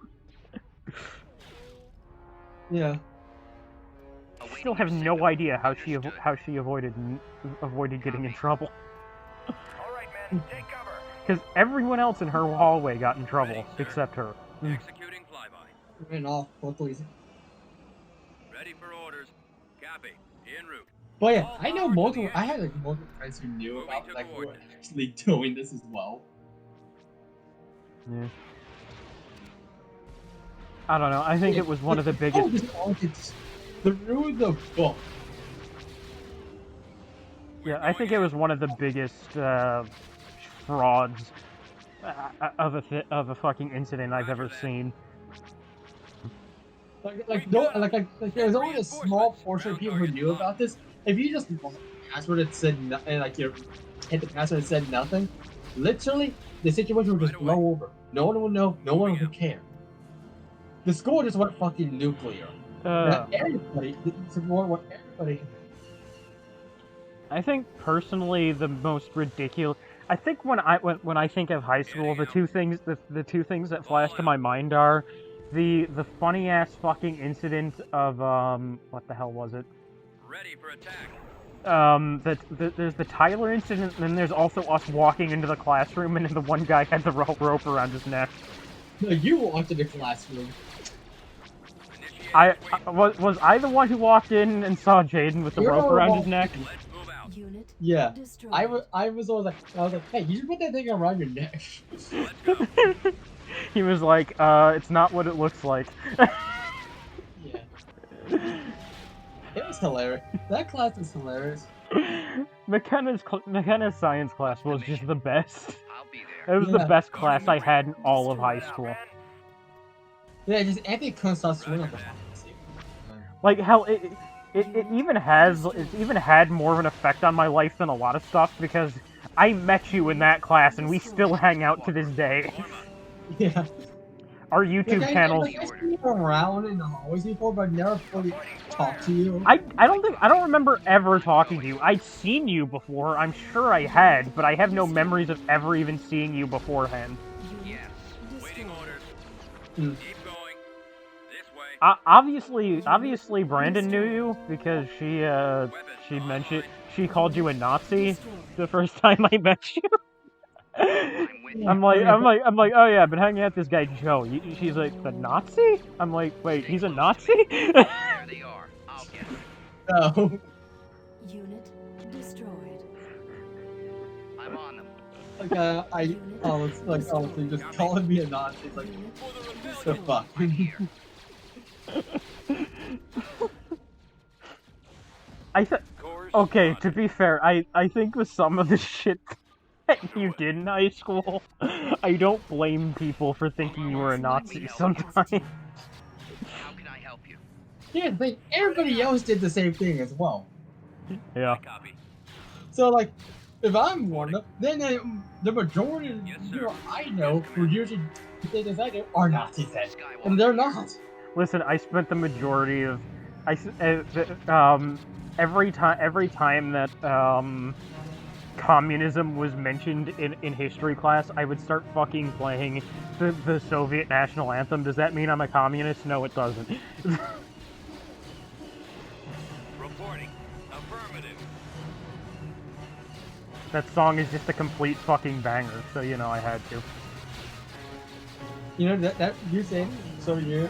Speaker 2: Yeah.
Speaker 1: still have no idea how she avoided getting in trouble.
Speaker 4: All right, men, take cover.
Speaker 1: Because everyone else in her hallway got in trouble except her.
Speaker 4: Executing flyby.
Speaker 2: Ran off quickly.
Speaker 4: Ready for orders. Copy. En route.
Speaker 2: But yeah, I know multiple. I had like multiple friends who knew about like who were actually doing this as well.
Speaker 1: Yeah. I don't know. I think it was one of the biggest.
Speaker 2: Oh, this all gets through the book.
Speaker 1: Yeah, I think it was one of the biggest frauds of a fucking incident I've ever seen.
Speaker 2: Like there's only a small portion of people who knew about this. If you just lost the password and said and like you hit the password and said nothing, literally the situation would just blow over. No one would know. No one would care. The school just went fucking nuclear. Everybody. What everybody.
Speaker 1: I think personally the most ridiculous. I think when I think of high school, the two things that flash to my mind are the funny ass fucking incident of what the hell was it?
Speaker 4: Ready for attack.
Speaker 1: There's the Tyler incident, and then there's also us walking into the classroom, and then the one guy had the rope around his neck.
Speaker 2: No, you walked in the classroom.
Speaker 1: Was I the one who walked in and saw Jaden with the
Speaker 2: You're
Speaker 1: rope
Speaker 2: the
Speaker 1: around
Speaker 2: one-
Speaker 1: his neck?
Speaker 4: Let's move out.
Speaker 5: Unit
Speaker 2: Yeah.
Speaker 5: destroyed.
Speaker 2: I was always like, hey, you should put that thing around your neck.
Speaker 4: Let's go.
Speaker 1: He was like, it's not what it looks like.
Speaker 2: Yeah. It was hilarious. That class is hilarious.
Speaker 1: McKenna's science class was just the best.
Speaker 3: I'll be
Speaker 1: It
Speaker 3: there.
Speaker 1: was the
Speaker 2: Yeah.
Speaker 1: best class I had in all of high school.
Speaker 2: Yeah, just Anthony couldn't stop swinging up the
Speaker 1: Like hell, it even had more of an effect on my life than a lot of stuff because I met you in that class and we still hang out to this day.
Speaker 2: Yeah.
Speaker 1: Our YouTube channels.
Speaker 2: I've seen you around in the hallways before, but never fully talked to you.
Speaker 1: I don't remember ever talking to you. I'd seen you before, I'm sure I had, but I have no memories of ever even seeing you beforehand.
Speaker 3: Yes.
Speaker 4: Waiting orders.
Speaker 2: Mm.
Speaker 4: Keep going. This way.
Speaker 1: Obviously Brandon knew you because she mentioned she called you a Nazi the first time I met you.
Speaker 3: I'm with you.
Speaker 1: I'm like, oh yeah, I've been hanging out with this guy Joe. She's like, the Nazi? I'm like, wait, he's a Nazi?
Speaker 3: There they are. I'll get them.
Speaker 2: No.
Speaker 5: Unit destroyed.
Speaker 3: I'm on them.
Speaker 2: Like, it's like, honestly, just calling me a Nazi. It's like,
Speaker 5: Unit
Speaker 2: the
Speaker 5: destroyed.
Speaker 2: fuck?
Speaker 3: I'm here.
Speaker 1: Okay, to be fair, I think with some of the shit that you did in high school, I don't blame people for thinking you were a Nazi sometimes.
Speaker 3: How can I help you?
Speaker 2: Yeah, but everybody else did the same thing as well.
Speaker 1: Yeah.
Speaker 4: Copy.
Speaker 2: So, like, if I'm one of them, then the majority of the people I know who usually did as I do are Nazis then. And they're not.
Speaker 1: Listen, I spent the majority of every time that communism was mentioned in history class, I would start fucking playing the Soviet national anthem. Does that mean I'm a communist? No, it doesn't.
Speaker 4: Reporting. Affirmative.
Speaker 1: That song is just a complete fucking banger, so you know I had to.
Speaker 2: You know, that you said, so you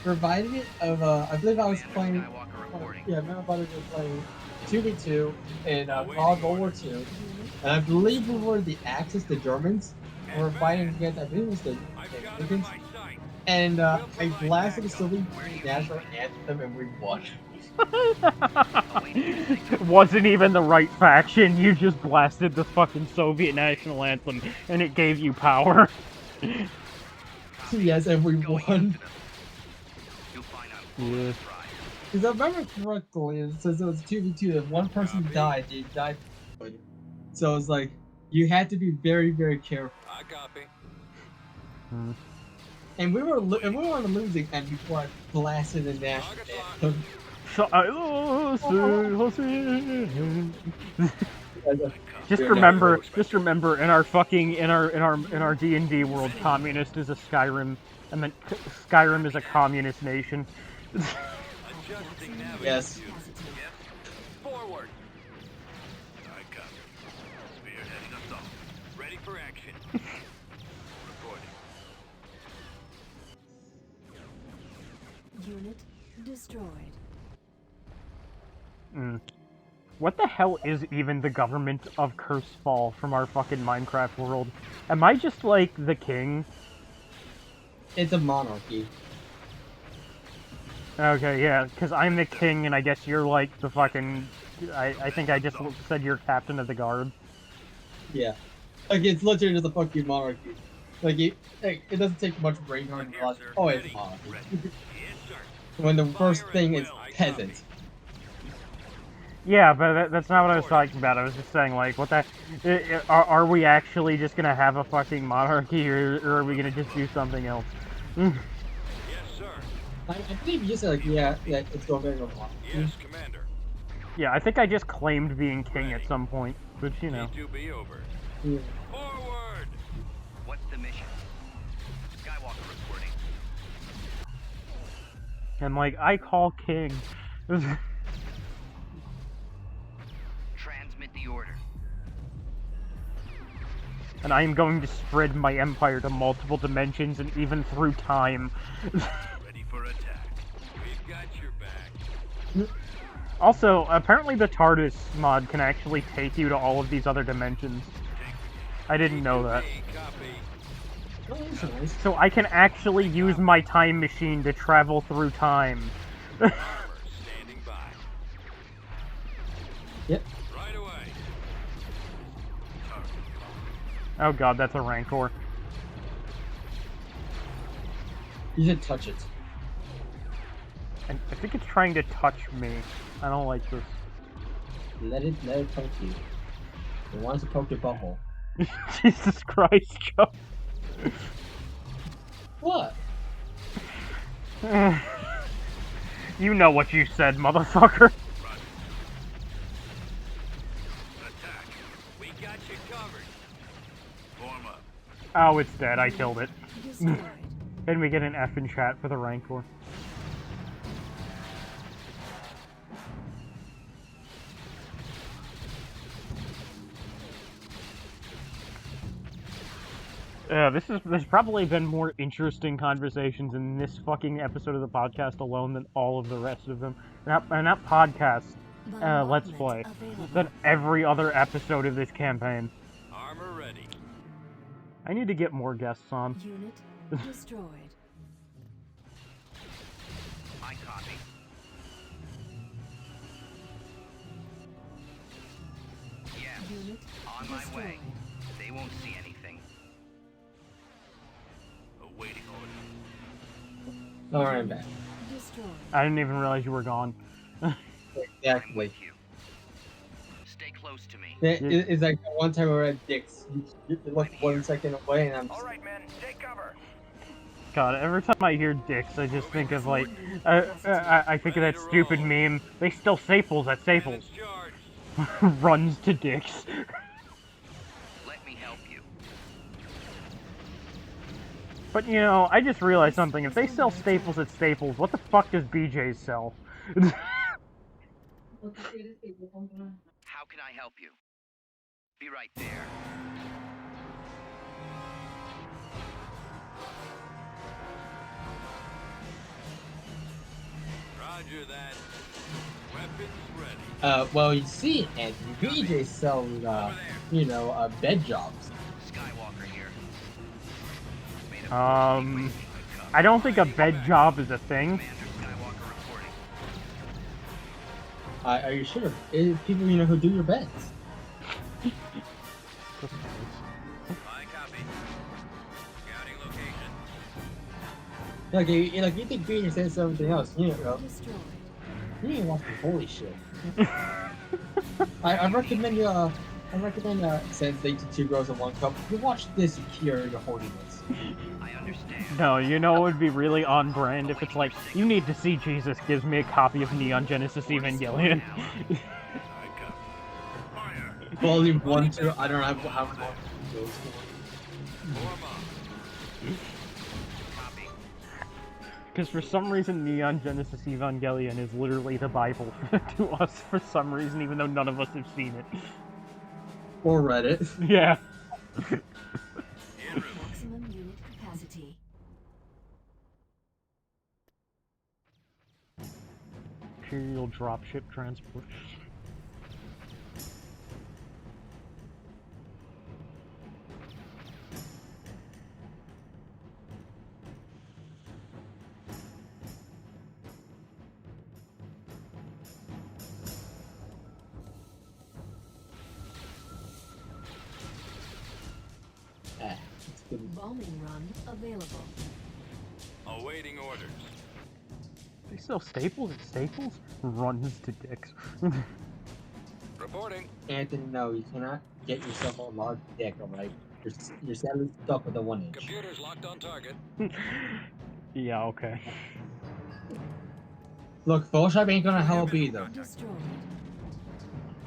Speaker 2: reminded me of, I believe I was playing,
Speaker 3: Skywalker reporting.
Speaker 2: yeah, my brother was playing 2v2 in Call of World War II, and I believe we were the Axis, the Germans, we were fighting against, I believe it was the
Speaker 4: I've got
Speaker 2: Americans,
Speaker 4: my sight.
Speaker 2: and I blasted the Soviet national anthem and we won.
Speaker 1: Wasn't even the right faction, you just blasted the fucking Soviet national anthem, and it gave you power.
Speaker 2: Yes, and we won.
Speaker 3: You'll find out.
Speaker 1: Yeah.
Speaker 2: Because I remember correctly, it says it was 2v2, if one person died, they died. So it's like, you had to be very, very careful.
Speaker 4: I copy.
Speaker 2: and we were on the losing end before I blasted the national anthem.
Speaker 1: Just remember, in our fucking in our D&D world, communist is a Skyrim. I meant Skyrim is a communist nation.
Speaker 2: Yes.
Speaker 4: Forward. I copy. Spearheading assault. Ready for action. Reporting.
Speaker 5: Unit destroyed.
Speaker 1: What the hell is even the government of Cursefall from our fucking Minecraft world? Am I just like the king?
Speaker 2: It's a monarchy.
Speaker 1: Okay, yeah, because I'm the king and I guess you're like the fucking... I think I just said you're captain of the guard.
Speaker 2: Yeah. Like, it's literally just a fucking monarchy. Like, it doesn't take much brain on to realize, oh, it's a monarchy. When the first thing is peasant.
Speaker 1: Yeah, but that's not what I was talking about. I was just saying, like, what the... Are we actually just gonna have a fucking monarchy, or are we gonna just do something else?
Speaker 4: Yes, sir.
Speaker 2: I believe you said, like, yeah, it's going very well.
Speaker 4: Yes, Commander.
Speaker 1: Yeah, I think I just claimed being king at some point, but you know.
Speaker 4: To be over.
Speaker 2: Yeah.
Speaker 3: Forward! What's the mission? Skywalker reporting.
Speaker 1: And like, I call king.
Speaker 3: Transmit the order.
Speaker 1: And I am going to spread my empire to multiple dimensions and even through time.
Speaker 4: Ready for attack. We've got your back.
Speaker 1: Also, apparently the TARDIS mod can actually take you to all of these other dimensions. I didn't know that.
Speaker 2: Oh, that's nice.
Speaker 1: So I can actually use my time machine to travel through time.
Speaker 4: Standing by.
Speaker 2: Yep.
Speaker 4: Right away.
Speaker 1: Oh god, that's a Rancor.
Speaker 2: You should touch it.
Speaker 1: And I think it's trying to touch me. I don't like this.
Speaker 2: Let it touch you. It wants to poke your butthole.
Speaker 1: Jesus Christ, Joe.
Speaker 2: What?
Speaker 1: You know what you said, motherfucker.
Speaker 4: Attack. We got you covered. Form up.
Speaker 1: Oh, it's dead. I killed it.
Speaker 5: Destroyed.
Speaker 1: Then we get an F in chat for the Rancor. There's probably been more interesting conversations in this fucking episode of the podcast alone than all of the rest of them. Not podcast, Let's Play, than every other episode of this campaign.
Speaker 4: Armor ready.
Speaker 1: I need to get more guests on.
Speaker 5: Unit destroyed.
Speaker 3: I copy. Yes.
Speaker 5: Unit
Speaker 3: On my
Speaker 5: destroyed.
Speaker 3: way. They won't see anything.
Speaker 4: Awaiting order.
Speaker 2: Alright, I'm back.
Speaker 5: Destroyed.
Speaker 1: I didn't even realize you were gone.
Speaker 3: I'm
Speaker 2: Exactly.
Speaker 3: with you. Stay close to me.
Speaker 2: It's like the one time we were at Dick's. You look 1 second away and I'm
Speaker 3: All right, men. Take cover.
Speaker 1: God, every time I hear dicks, I just think of like, I think of that stupid meme. They still Staples at Staples.
Speaker 4: Charge.
Speaker 1: Runs to dicks.
Speaker 3: Let me help you.
Speaker 1: But you know, I just realized something. If they sell Staples at Staples, what the fuck does BJ's sell?
Speaker 3: How can I help you? Be right there.
Speaker 4: Roger that. Weapons ready.
Speaker 2: well, you see, Anthony, BJ sells, bed jobs.
Speaker 3: Skywalker here. Made a
Speaker 1: I don't think a bed job is a thing.
Speaker 3: Commander Skywalker reporting.
Speaker 2: Are you sure? People, who do your beds.
Speaker 4: I copy. Scouting location.
Speaker 2: You think BJ says something else,
Speaker 5: Destroyed.
Speaker 2: you need to watch the holy shit. I recommend you, I recommend since they eat 2 girls in 1 cup, you watch this and cure your horniness.
Speaker 3: I understand.
Speaker 1: No, you know it would be really on brand if it's like, you need to see Jesus gives me a copy of Neon Genesis Evangelion.
Speaker 4: Fire.
Speaker 2: Volume 1, 2, I don't know how long it goes for.
Speaker 4: Form up.
Speaker 3: Copy.
Speaker 1: Because for some reason Neon Genesis Evangelion is literally the Bible to us for some reason, even though none of us have seen it.
Speaker 2: Or Reddit.
Speaker 1: Yeah.
Speaker 5: Maximum unit capacity.
Speaker 1: Imperial dropship transport.
Speaker 2: It's good.
Speaker 5: Bombing run available.
Speaker 4: Awaiting orders.
Speaker 1: They sell staples at Staples? Runs to dicks.
Speaker 4: Reporting.
Speaker 2: Anthony, no, you cannot get yourself a large dick, alright? You're sadly stuck with a 1-inch.
Speaker 4: Computers locked on target.
Speaker 1: Yeah, okay.
Speaker 2: Look, Photoshop ain't gonna help either.
Speaker 5: Destroyed.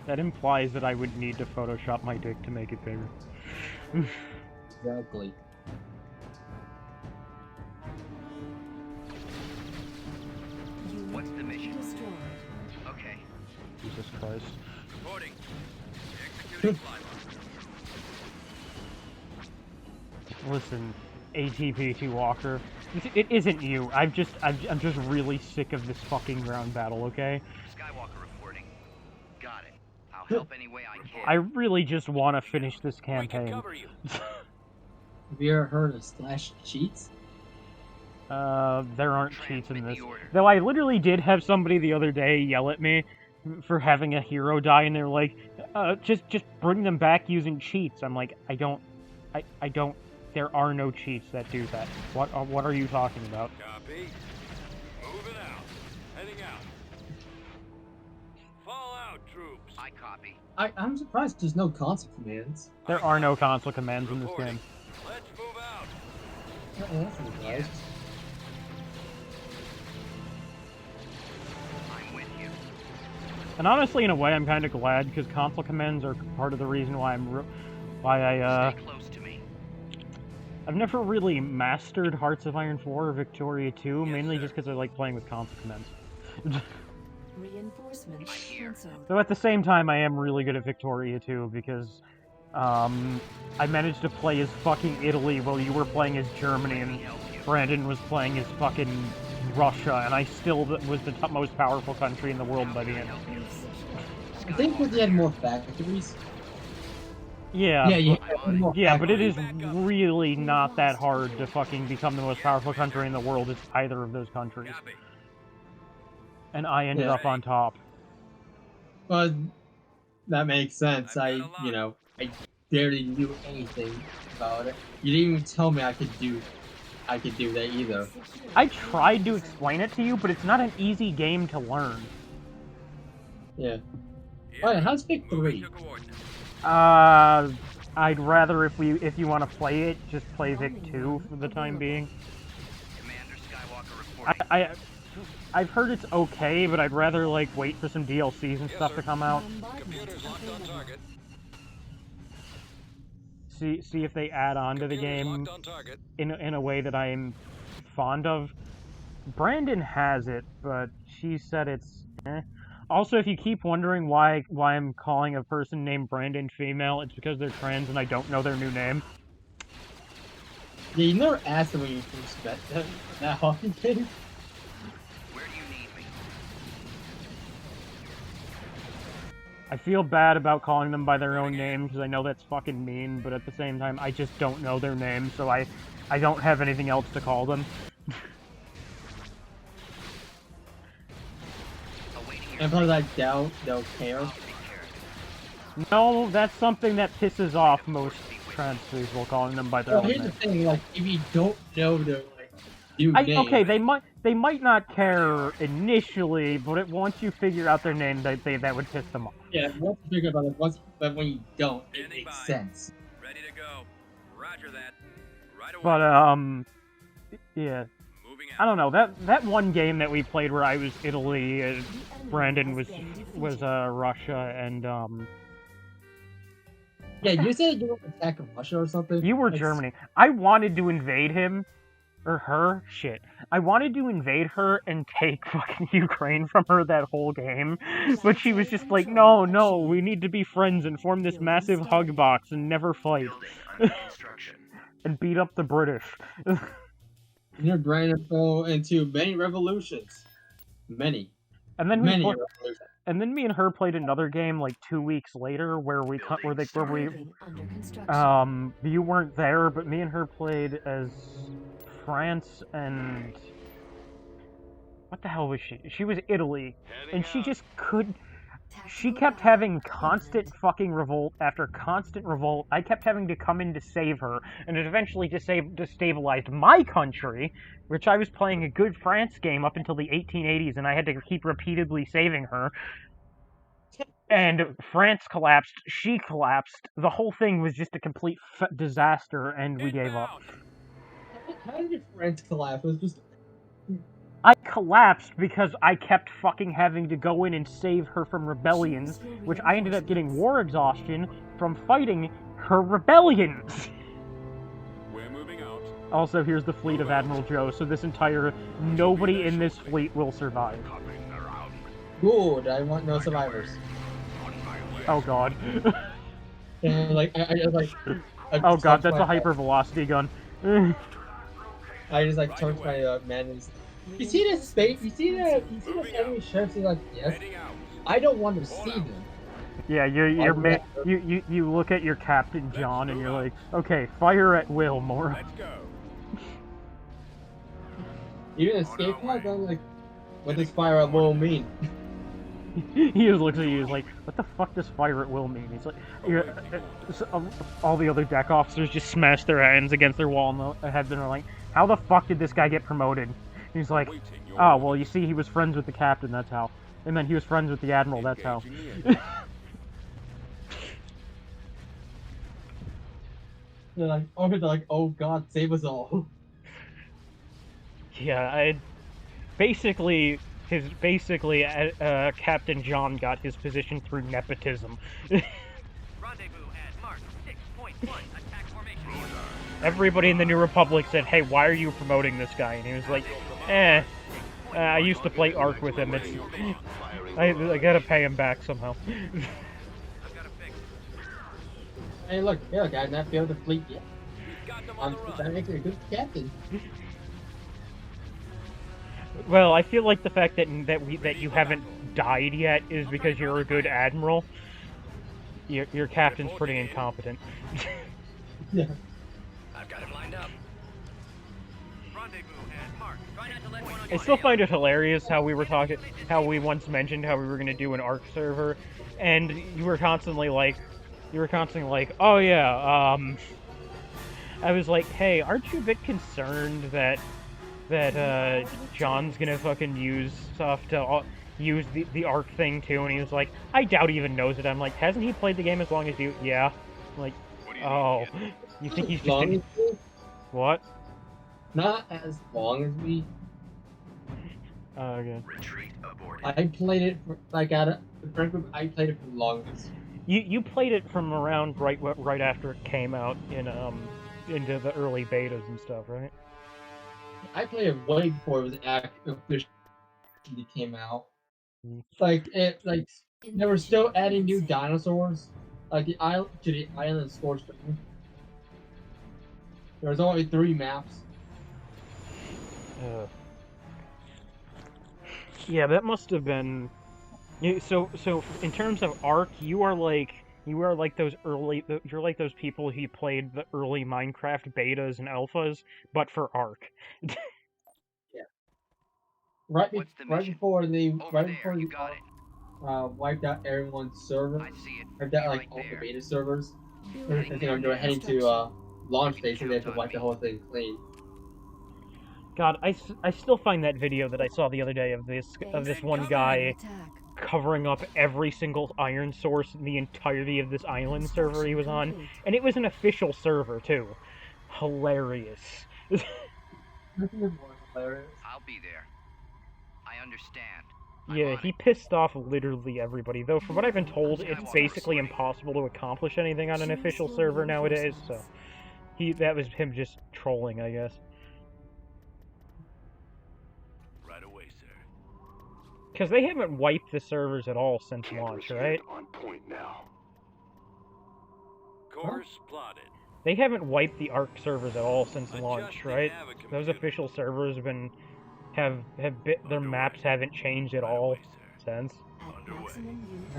Speaker 1: That implies that I would need to Photoshop my dick to make it bigger.
Speaker 2: Exactly.
Speaker 5: Unit
Speaker 3: What's the mission?
Speaker 5: destroyed.
Speaker 3: Okay.
Speaker 1: Jesus Christ.
Speaker 4: Reporting. Executing flyby.
Speaker 1: Listen, ATP2 Walker. It isn't you. I'm just really sick of this fucking ground battle, okay?
Speaker 3: Skywalker reporting. Got it. I'll help any way I can.
Speaker 1: I really just want to finish this
Speaker 4: We can
Speaker 1: campaign.
Speaker 4: cover you.
Speaker 2: Have you ever heard of slash cheats?
Speaker 1: There aren't cheats in
Speaker 3: Transmit
Speaker 1: this.
Speaker 3: the order.
Speaker 1: Though I literally did have somebody the other day yell at me for having a hero die, and they're like, just bring them back using cheats. I'm like, I don't, there are no cheats that do that. What are you talking about?
Speaker 4: Copy. Moving out. Heading out. Fall out, troops.
Speaker 3: I copy.
Speaker 2: I'm surprised there's no console commands.
Speaker 1: There are no console commands in this
Speaker 4: Reporting.
Speaker 1: game.
Speaker 4: Let's move out.
Speaker 2: That's surprised.
Speaker 3: I'm with you.
Speaker 1: And honestly, in a way, I'm kind of glad, because console commands are part of the reason why I
Speaker 3: Stay close to me.
Speaker 1: I've never really mastered Hearts of Iron 4 or Victoria 2,
Speaker 4: Yes,
Speaker 1: mainly
Speaker 4: sir.
Speaker 1: just because I like playing with console commands.
Speaker 5: Reinforcements
Speaker 3: I'm here.
Speaker 5: cancelled.
Speaker 1: Though at the same time, I am really good at Victoria 2, because I managed to play as fucking Italy while you were playing as Germany, and Brandon was playing as fucking Russia, and I still was the most powerful country in the world by the end.
Speaker 2: I think if they had more factories.
Speaker 1: Yeah,
Speaker 2: Yeah,
Speaker 1: but, yeah, but it is really not that hard to fucking become the most powerful country in the world as either of those countries.
Speaker 4: Copy.
Speaker 1: And I ended
Speaker 2: Yeah.
Speaker 1: up on top.
Speaker 2: But that makes sense.
Speaker 4: I've got a lot.
Speaker 2: I barely knew anything about it. You didn't even tell me I could do that either.
Speaker 1: I tried to explain it to you, but it's not an easy game to learn.
Speaker 2: Yeah.
Speaker 4: Yeah.
Speaker 2: Alright, how's Vic
Speaker 4: Moving
Speaker 2: 3?
Speaker 4: to coordinates.
Speaker 1: I'd rather if you want to play it, just play Vic 2 for the time being.
Speaker 3: Commander Skywalker reporting.
Speaker 1: I've heard it's okay, but I'd rather like wait for some DLCs and
Speaker 4: Yes,
Speaker 1: stuff
Speaker 4: sir.
Speaker 1: to come out.
Speaker 4: Computers locked on target.
Speaker 1: See if they add on to the
Speaker 4: Computers
Speaker 1: game
Speaker 4: locked on target.
Speaker 1: in a way that I'm fond of. Brandon has it, but she said it's eh. Also, if you keep wondering why I'm calling a person named Brandon female, it's because they're trans and I don't know their new name.
Speaker 2: Yeah, you never asked them when you first met them. That hockey game?
Speaker 3: Where do you need me?
Speaker 1: I feel bad about calling them by their own name because I know that's fucking mean, but at the same time, I just don't know their name, so I don't have anything else to call them.
Speaker 3: Awaiting your
Speaker 2: And plus I doubt they'll care.
Speaker 3: I'll take care of it.
Speaker 1: No, that's something that pisses off most trans people, calling them by their
Speaker 2: Well,
Speaker 1: own
Speaker 2: here's the
Speaker 1: name.
Speaker 2: thing, like, if you don't know their, like, New name.
Speaker 1: Okay, they might not care initially, but once you figure out their name, that would piss them off.
Speaker 2: Yeah, once you figure about it, but when you don't, it
Speaker 4: Standing
Speaker 2: makes
Speaker 4: by.
Speaker 2: sense.
Speaker 4: Ready to go. Roger that. Right away.
Speaker 1: But yeah,
Speaker 4: Moving
Speaker 1: I
Speaker 4: out.
Speaker 1: don't know that one game that we played where I was Italy, and Brandon was Russia, and
Speaker 2: Yeah, you said you were attacking Russia or something.
Speaker 1: you were
Speaker 2: Like,
Speaker 1: Germany. I wanted to invade him. Or her? Shit. I wanted to invade her and take fucking Ukraine from her that whole game. But she was just like, no, we need to be friends and form this massive hug box and never fight. And beat up the British.
Speaker 2: Your brain fell into many revolutions. Many.
Speaker 1: And then
Speaker 2: Many
Speaker 1: we
Speaker 2: revolutions.
Speaker 1: and then me and her played another game like 2 weeks later where we
Speaker 5: Building under construction.
Speaker 1: you weren't there, but me and her played as France and what the hell was she? She was Italy, and she just could. She kept having constant fucking revolt after constant revolt. I kept having to come in to save her, and it eventually destabilized my country, which I was playing a good France game up until the 1880s, and I had to keep repeatedly saving her. And France collapsed, she collapsed, the whole thing was just a complete disaster, and we gave up.
Speaker 2: How did your friends collapse? It was just.
Speaker 1: I collapsed because I kept fucking having to go in and save her from rebellions, which I ended up getting war exhaustion from fighting her rebellions.
Speaker 4: We're moving out.
Speaker 1: Also, here's the fleet of Admiral Joe, so nobody in this fleet will survive.
Speaker 2: Good, I want no survivors.
Speaker 1: Oh god.
Speaker 2: And like, I just like.
Speaker 1: Oh god, that's a hypervelocity gun.
Speaker 2: I just like turned to my man and you see this space? You see the enemy ships? He's like, yes.
Speaker 4: Heading out.
Speaker 2: I don't want to see them.
Speaker 1: Yeah, you look at your Captain John and you're like, okay, fire at will, more.
Speaker 4: Let's go.
Speaker 2: Even escape pods, I'm like, what does fire at will mean?
Speaker 1: He just looks at you, he's like, what the fuck does fire at will mean? He's like, all the other deck officers just smash their hands against their wall and they're like, how the fuck did this guy get promoted? He's like, oh, well, you see, he was friends with the captain, that's how. And then he was friends with the admiral, that's how.
Speaker 2: They're like, oh god, save us all.
Speaker 1: Yeah, Captain John got his position through nepotism.
Speaker 3: Rendezvous at Mark 6.1. Attack formation.
Speaker 1: Everybody in the New Republic said, hey, why are you promoting this guy? And he was like, I used to play Ark with him. I gotta pay him back somehow.
Speaker 3: I've got a fix.
Speaker 2: Hey, look, guys, not be able to fleet yet.
Speaker 4: We've got them
Speaker 2: I'm
Speaker 4: on the run.
Speaker 2: trying to make it a good captain.
Speaker 1: Well, I feel like the fact that you haven't died yet is because you're a good admiral. Your captain's pretty incompetent.
Speaker 2: Yeah.
Speaker 3: I've got it lined up. Rendezvous at Mark. Try not to let one on
Speaker 1: I
Speaker 3: your
Speaker 1: still
Speaker 3: tail.
Speaker 1: find it hilarious how we once mentioned how we were gonna do an Ark server, and you were constantly like, oh yeah, I was like, hey, aren't you a bit concerned that John's gonna fucking use stuff to use the Ark thing too? And he was like, I doubt he even knows it. I'm like, hasn't he played the game as long as you? Yeah. I'm like, oh, you think he's
Speaker 2: Long
Speaker 1: just
Speaker 2: as we-
Speaker 1: what?
Speaker 2: Not as long as we.
Speaker 1: Okay.
Speaker 3: Retreat aborted.
Speaker 2: I played it for, like, out of the friend group, I played it for the longest.
Speaker 1: You played it from around right after it came out into the early betas and stuff, right?
Speaker 2: I played it way before it was officially came out.
Speaker 1: Mm.
Speaker 2: They were still adding new dinosaurs, like the island Scorched Earth. There was only 3 maps.
Speaker 1: Yeah, that must have been. So in terms of Ark, you're like those people who played the early Minecraft betas and alphas, but for Ark.
Speaker 3: What's the mission?
Speaker 2: Before they
Speaker 3: Over there, you got it.
Speaker 2: wiped out everyone's server,
Speaker 3: I see it.
Speaker 2: or that
Speaker 3: You're
Speaker 2: like
Speaker 3: right
Speaker 2: all the
Speaker 3: there.
Speaker 2: beta servers.
Speaker 5: Building
Speaker 2: They were
Speaker 5: under
Speaker 2: heading to
Speaker 5: construction.
Speaker 2: launch station. They had to wipe the whole thing clean.
Speaker 1: God, I still find that video that I saw the other day of this one guy covering up every single iron source in the entirety of this island server he was on, and it was an official server too. Hilarious.
Speaker 2: Hilarious.
Speaker 3: I'll be there. I understand.
Speaker 1: Yeah, he pissed off literally everybody, though from what I've been told, it's basically impossible to accomplish anything on an official server nowadays, so that was him just trolling, I guess.
Speaker 4: Right away, sir.
Speaker 1: Because they haven't wiped the servers at all since launch, right?
Speaker 6: On point now.
Speaker 4: Course plotted.
Speaker 1: They haven't wiped the ARC servers at all since launch, right? Those official servers their maps haven't changed at all since.
Speaker 4: Underway.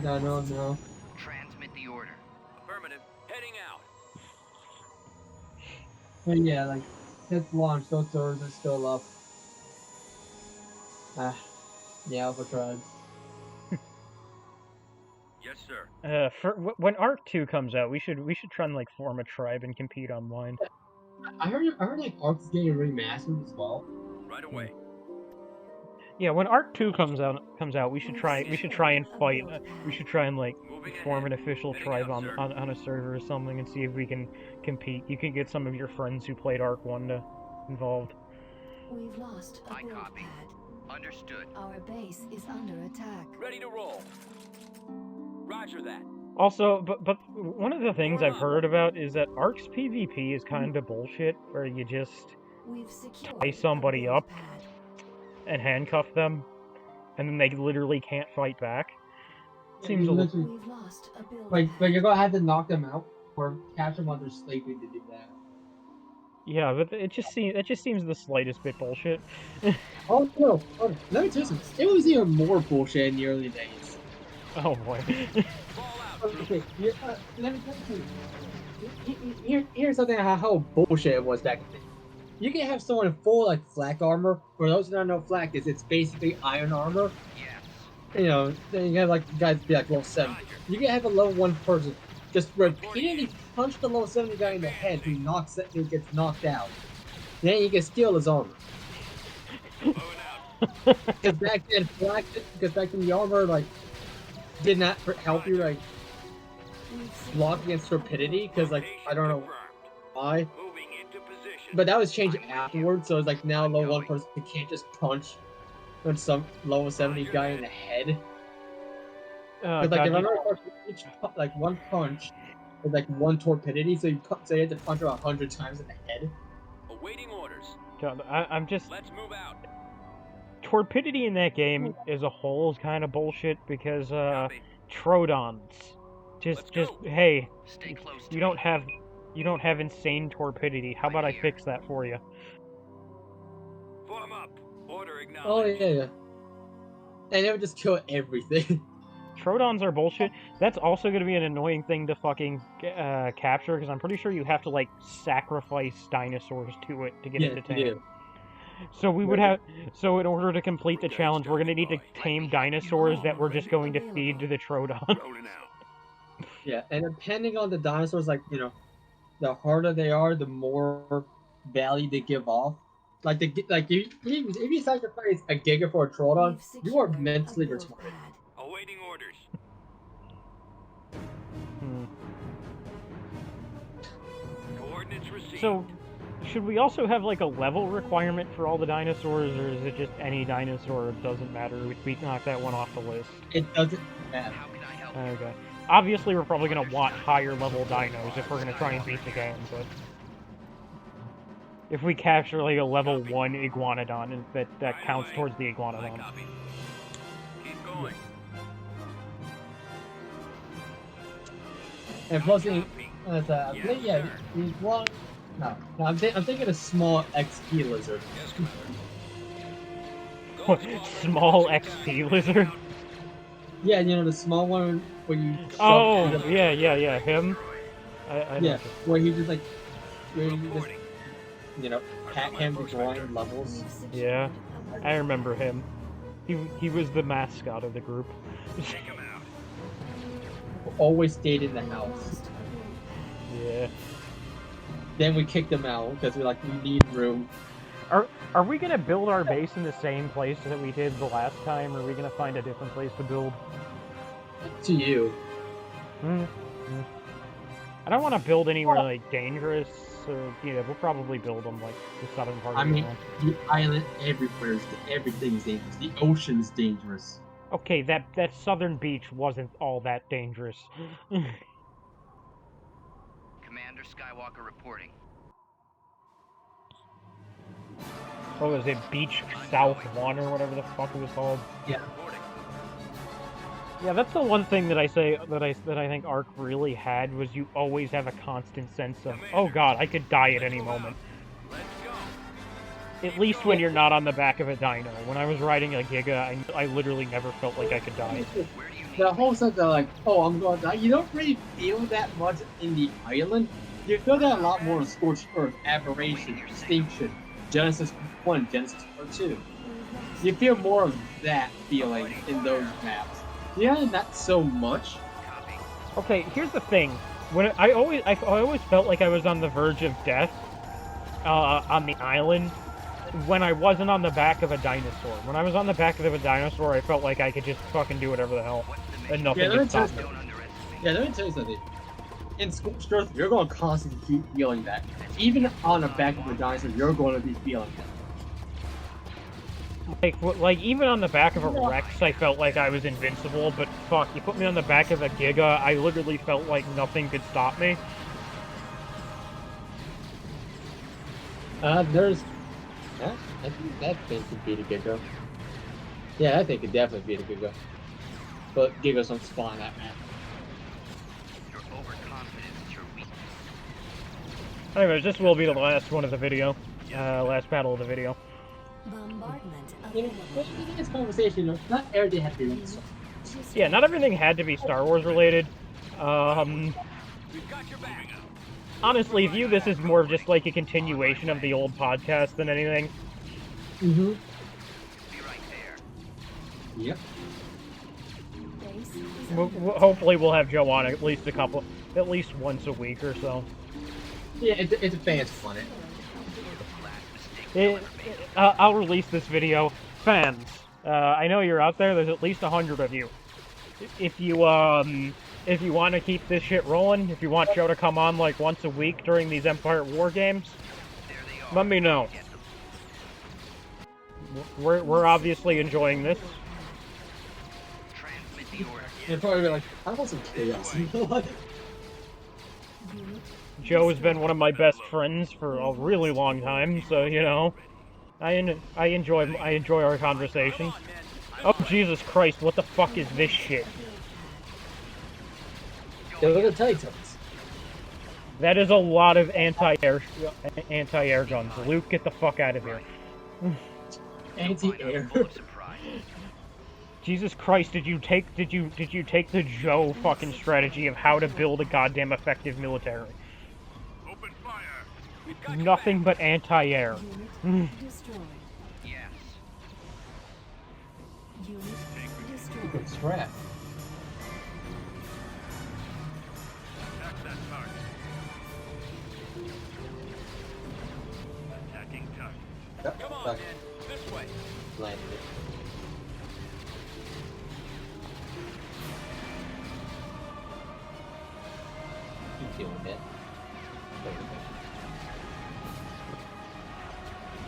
Speaker 2: No.
Speaker 3: Transmit the order.
Speaker 4: Affirmative. Heading out.
Speaker 2: But yeah, like, since launch, those servers are still up. Yeah, Alpha tribes.
Speaker 4: Yes, sir.
Speaker 1: When ARC 2 comes out, we should try and like form a tribe and compete online.
Speaker 2: I heard like ARC's getting remastered as well.
Speaker 4: Right away.
Speaker 1: Yeah, when ARC 2 comes out, we should try and fight. We should try and like form an official tribe on a server or something and see if we can compete. You can get some of your friends who played ARC 1 involved.
Speaker 5: We've lost a
Speaker 3: I
Speaker 5: build
Speaker 3: copy.
Speaker 5: pad.
Speaker 3: Understood.
Speaker 5: Our base is under attack.
Speaker 4: Ready to roll. Roger that.
Speaker 1: Also, but one of the things I've heard about is that ARC's PvP is kind of bullshit, where you just
Speaker 5: We've secured
Speaker 1: tie somebody
Speaker 5: a build
Speaker 1: up
Speaker 5: pad.
Speaker 1: and handcuff them, and then they literally can't fight back. Seems a little...
Speaker 5: We've lost a build
Speaker 2: Like,
Speaker 5: pad.
Speaker 2: you're gonna have to knock them out or catch them while they're sleeping to do that.
Speaker 1: Yeah, but it just seems the slightest bit bullshit.
Speaker 2: Oh no! Oh, let me tell you something. It was even more bullshit in the early days.
Speaker 1: Oh boy.
Speaker 2: Okay, let me tell you. Here's something how bullshit it was back then. You can have someone in full like flak armor. For those who don't know, flak it's basically iron armor.
Speaker 3: Yes.
Speaker 2: You know, then you have like guys be like level 7. You can have a level 1 person just repeatedly punch the level 70 guy in the head who gets knocked out. Then you can steal his armor. Because back then the armor like did not help you like block against stupidity. Because like I don't know why,
Speaker 4: Moving into position.
Speaker 2: but that was changed afterwards. So it's like now level 1 person can't just punch some level 70 guy in the head. Because like if I'm not each like one punch is like 1 torpidity, so you have to punch her 100 times in the head.
Speaker 4: Awaiting orders.
Speaker 1: God, I'm just...
Speaker 4: Let's move out.
Speaker 1: Torpidity in that game as a whole is kind of bullshit because Trodons just hey,
Speaker 3: Stay close to
Speaker 1: you don't have insane torpidity. How about I fix that for you?
Speaker 4: Form up. Order
Speaker 2: Oh
Speaker 4: acknowledged.
Speaker 2: yeah. And they would just kill everything.
Speaker 1: Trodons are bullshit. That's also going to be an annoying thing to fucking capture because I'm pretty sure you have to like sacrifice dinosaurs to it to get it to tame.
Speaker 2: Yeah.
Speaker 1: So we would have. So in order to complete the challenge, we're going to need to tame dinosaurs that we're just going to feed to the Trodon.
Speaker 4: Rolling out.
Speaker 2: Yeah, and depending on the dinosaurs, like you know, the harder they are, the more value they give off. Like if you sacrifice a Giga for a Trodon, you are mentally retarded.
Speaker 4: Awaiting orders. Coordinates received.
Speaker 1: So, should we also have like a level requirement for all the dinosaurs, or is it just any dinosaur? It doesn't matter. We knock that one off the list.
Speaker 2: It doesn't matter.
Speaker 3: How can I help you?
Speaker 1: Okay. Obviously, we're probably gonna want higher level dinos if we're gonna try and beat the game, but if we capture like a level 1 iguanodon, that counts towards the
Speaker 4: I
Speaker 1: iguanodon.
Speaker 4: copy. Keep going.
Speaker 2: And plus,
Speaker 4: Copy.
Speaker 2: yeah, he's one. No, I'm thinking a small XP lizard.
Speaker 4: Yes, Commander. Go
Speaker 1: What,
Speaker 4: squad.
Speaker 1: small XP lizard?
Speaker 2: Yeah, you know the small one where you.
Speaker 1: Oh,
Speaker 2: shove-
Speaker 1: yeah, him. I know.
Speaker 2: Yeah, where he just like, where you just
Speaker 4: Reporting.
Speaker 2: you know pat him to grind levels.
Speaker 1: Yeah, I remember him. He was the mascot of the group.
Speaker 4: Take him out.
Speaker 2: Always stayed in the house.
Speaker 1: Yeah.
Speaker 2: Then we kicked him out because we're like we need room.
Speaker 1: Are we gonna build our base in the same place that we did the last time, or are we gonna find a different place to build?
Speaker 2: Up to you.
Speaker 1: I don't want to build anywhere like dangerous. So yeah, we'll probably build them like the southern part.
Speaker 2: I
Speaker 1: of the
Speaker 2: mean,
Speaker 1: island.
Speaker 2: the island everywhere is everything is dangerous. The ocean is dangerous.
Speaker 1: Okay, that southern beach wasn't all that dangerous.
Speaker 3: Commander Skywalker reporting.
Speaker 1: What was it, Beach South 1 or whatever the fuck it was called?
Speaker 2: Yeah.
Speaker 1: Yeah, that's the one thing that I think Ark really had, was you always have a constant sense of, oh god, I could die at any moment. At least when you're not on the back of a dino. When I was riding a Giga, I literally never felt like I could die.
Speaker 2: The whole sense of like, oh, I'm going to die. You don't really feel that much in the island. You feel that a lot more in Scorched Earth, Aberration, Distinction, Genesis 1, Genesis 2. You feel more of that feeling in those maps. Yeah, not so much.
Speaker 1: Okay, here's the thing. When I always felt like I was on the verge of death on the island when I wasn't on the back of a dinosaur. When I was on the back of a dinosaur, I felt like I could just fucking do whatever the hell, and nothing could stop me.
Speaker 2: Yeah, let me tell you something. In Scorched Earth, you're going to constantly keep feeling that. Even on the back of a dinosaur, you're going to be feeling that.
Speaker 1: Like even on the back of a Rex, I felt like I was invincible, but fuck, you put me on the back of a Giga, I literally felt like nothing could stop me.
Speaker 2: I think that thing could beat a Giga. Yeah, I think it definitely beat a Giga. But Gigas don't spawn that map.
Speaker 3: You're overconfident that you're weak.
Speaker 1: Anyways, this will be the last one of the video. Last battle of the video.
Speaker 5: Bombardment of
Speaker 2: You know, in this conversation, not everything has to be
Speaker 1: Yeah, not everything had to be Star Wars related. Honestly, view this as more of just like a continuation of the old podcast than anything.
Speaker 2: Mm-hmm.
Speaker 3: Be right there.
Speaker 2: Yep.
Speaker 5: base is
Speaker 1: Hopefully we'll have Joe on at least once a week or so.
Speaker 2: Yeah, it's a fan's fun.
Speaker 1: I'll release this video. Fans, I know you're out there. There's at least 100 of you. If you want to keep this shit rolling, if you want Joe to come on like once a week during these Empire War games, let me know. We're obviously enjoying this.
Speaker 3: Transmit the order.
Speaker 2: You're probably like, I want some chaos. You know what?
Speaker 5: unit.
Speaker 1: Joe has been one of my best friends for a really long time, so you know, I enjoy our conversations. Oh Jesus Christ! What the fuck is this shit?
Speaker 2: They're the Titans.
Speaker 1: That is a lot of anti-air guns. Luke, get the fuck out of here.
Speaker 2: Anti-air.
Speaker 3: Full of surprise.
Speaker 1: Jesus Christ! Did you take the Joe fucking strategy of how to build a goddamn effective military?
Speaker 4: Open fire. We've got your
Speaker 1: Nothing
Speaker 4: back.
Speaker 1: but anti-air.
Speaker 5: Unit destroyed.
Speaker 3: Yes.
Speaker 5: Unit destroyed.
Speaker 2: Good strat.
Speaker 4: Attack that target. Attacking target.
Speaker 2: Yep.
Speaker 4: Come on,
Speaker 2: Back.
Speaker 4: man. This way.
Speaker 2: Landed it. Keep feeling it.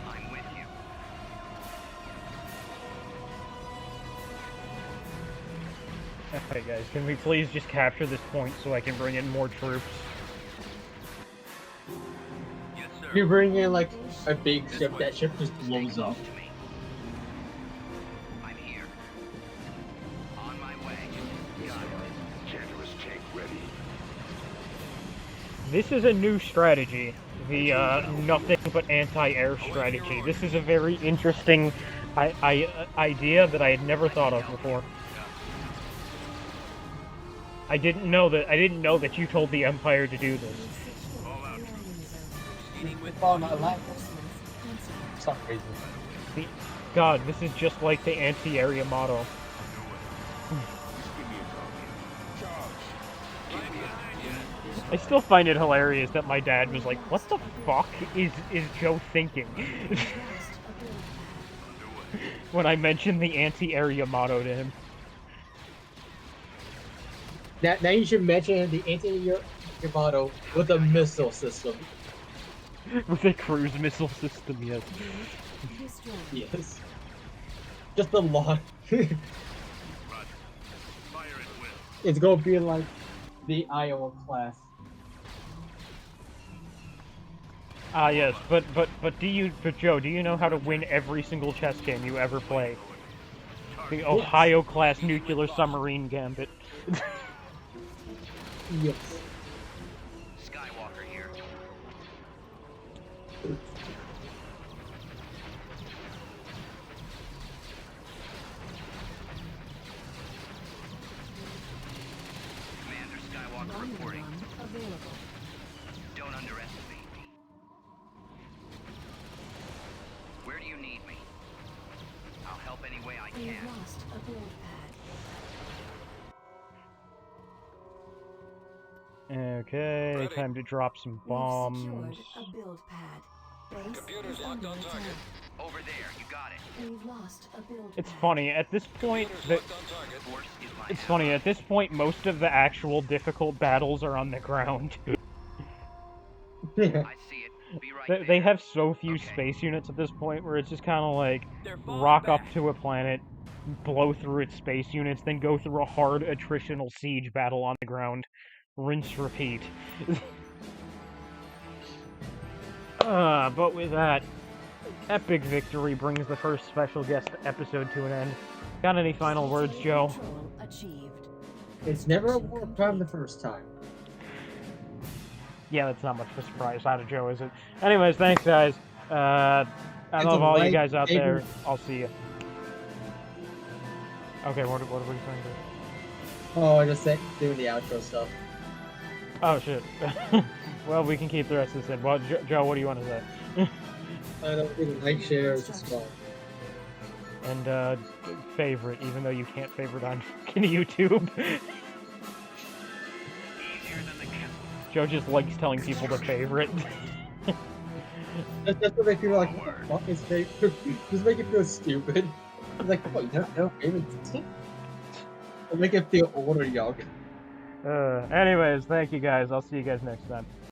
Speaker 3: I'm with you.
Speaker 1: Alright guys, can we please just capture this point so I can bring in more troops?
Speaker 4: Yes, sir.
Speaker 2: You bring in like a big ship, that ship just blows up.
Speaker 3: To me. I'm here. On my way. Got it. Generous tank ready.
Speaker 1: This is a new strategy, the nothing but anti-air strategy. This is a very interesting idea that I had never thought of before. I didn't know that you told the Empire to do this.
Speaker 4: All out.
Speaker 3: Meeting with
Speaker 2: Follow my life.
Speaker 5: Reinforcements
Speaker 2: For some reason.
Speaker 1: God, this is just like the anti-area motto. I still find it hilarious that my dad was like, "What the fuck is Joe thinking?"
Speaker 5: You've lost a build pad.
Speaker 1: when I mentioned the anti-area motto to him.
Speaker 2: Now you should mention the anti-Yamato with a missile system.
Speaker 1: With a cruise missile system, yes.
Speaker 5: Unit destroyed.
Speaker 2: Yes. Just a lot.
Speaker 4: Roger. Fire at will.
Speaker 2: It's gonna be like the Iowa class.
Speaker 1: Ah, yes, but Joe, do you know how to win every single chess game you ever play? The Ohio-class nuclear submarine gambit.
Speaker 2: Yes.
Speaker 3: Skywalker here. Commander Skywalker
Speaker 5: Volume
Speaker 3: reporting.
Speaker 5: run available.
Speaker 3: Don't underestimate me. Where do you need me? I'll help any way I
Speaker 5: You've
Speaker 3: can.
Speaker 5: lost a build pad.
Speaker 1: Okay, time to drop some
Speaker 5: We've
Speaker 1: bombs.
Speaker 5: secured a build pad. Base
Speaker 4: Computer's
Speaker 5: is
Speaker 4: locked
Speaker 5: under
Speaker 4: on
Speaker 5: attack.
Speaker 4: target.
Speaker 3: Over there, you got it.
Speaker 5: We've lost a build
Speaker 1: It's
Speaker 5: pad.
Speaker 1: funny, at this point,
Speaker 4: Computer's locked on target.
Speaker 3: Force is my
Speaker 1: it's
Speaker 3: ally.
Speaker 1: funny, at this point, most of the actual difficult battles are on the ground.
Speaker 3: I see it. Be right there.
Speaker 1: They have so few
Speaker 3: Okay.
Speaker 1: space units at this point where it's just kind of like,
Speaker 4: They're falling
Speaker 1: rock up
Speaker 4: back.
Speaker 1: to a planet, blow through its space units, then go through a hard attritional siege battle on the ground. Rinse, repeat. But with that, epic victory brings the first special guest episode to an end. Got any final words, Joe?
Speaker 5: Control achieved.
Speaker 2: It's never a war crime the first time.
Speaker 1: Yeah, that's not much of a surprise out of Joe, is it? Anyways, thanks, guys. I
Speaker 2: It's
Speaker 1: love
Speaker 2: a
Speaker 1: all you guys out
Speaker 2: lightsaber.
Speaker 1: there. I'll see you. Okay, what are we saying?
Speaker 2: Oh, I just said doing the outro stuff.
Speaker 1: Oh, shit. Well, we can keep the rest of this in. Well, Joe, what do you want to say?
Speaker 2: I don't think like shares is fun.
Speaker 1: And, favorite, even though you can't favorite on YouTube.
Speaker 3: Easier than the cat.
Speaker 1: Joe just likes telling people to favorite.
Speaker 2: That's what make people like, what the fuck is favorite? Just make it feel stupid. It's like, what, you don't know favorites? It'll make it feel old or young.
Speaker 1: Anyways, thank you guys. I'll see you guys next time.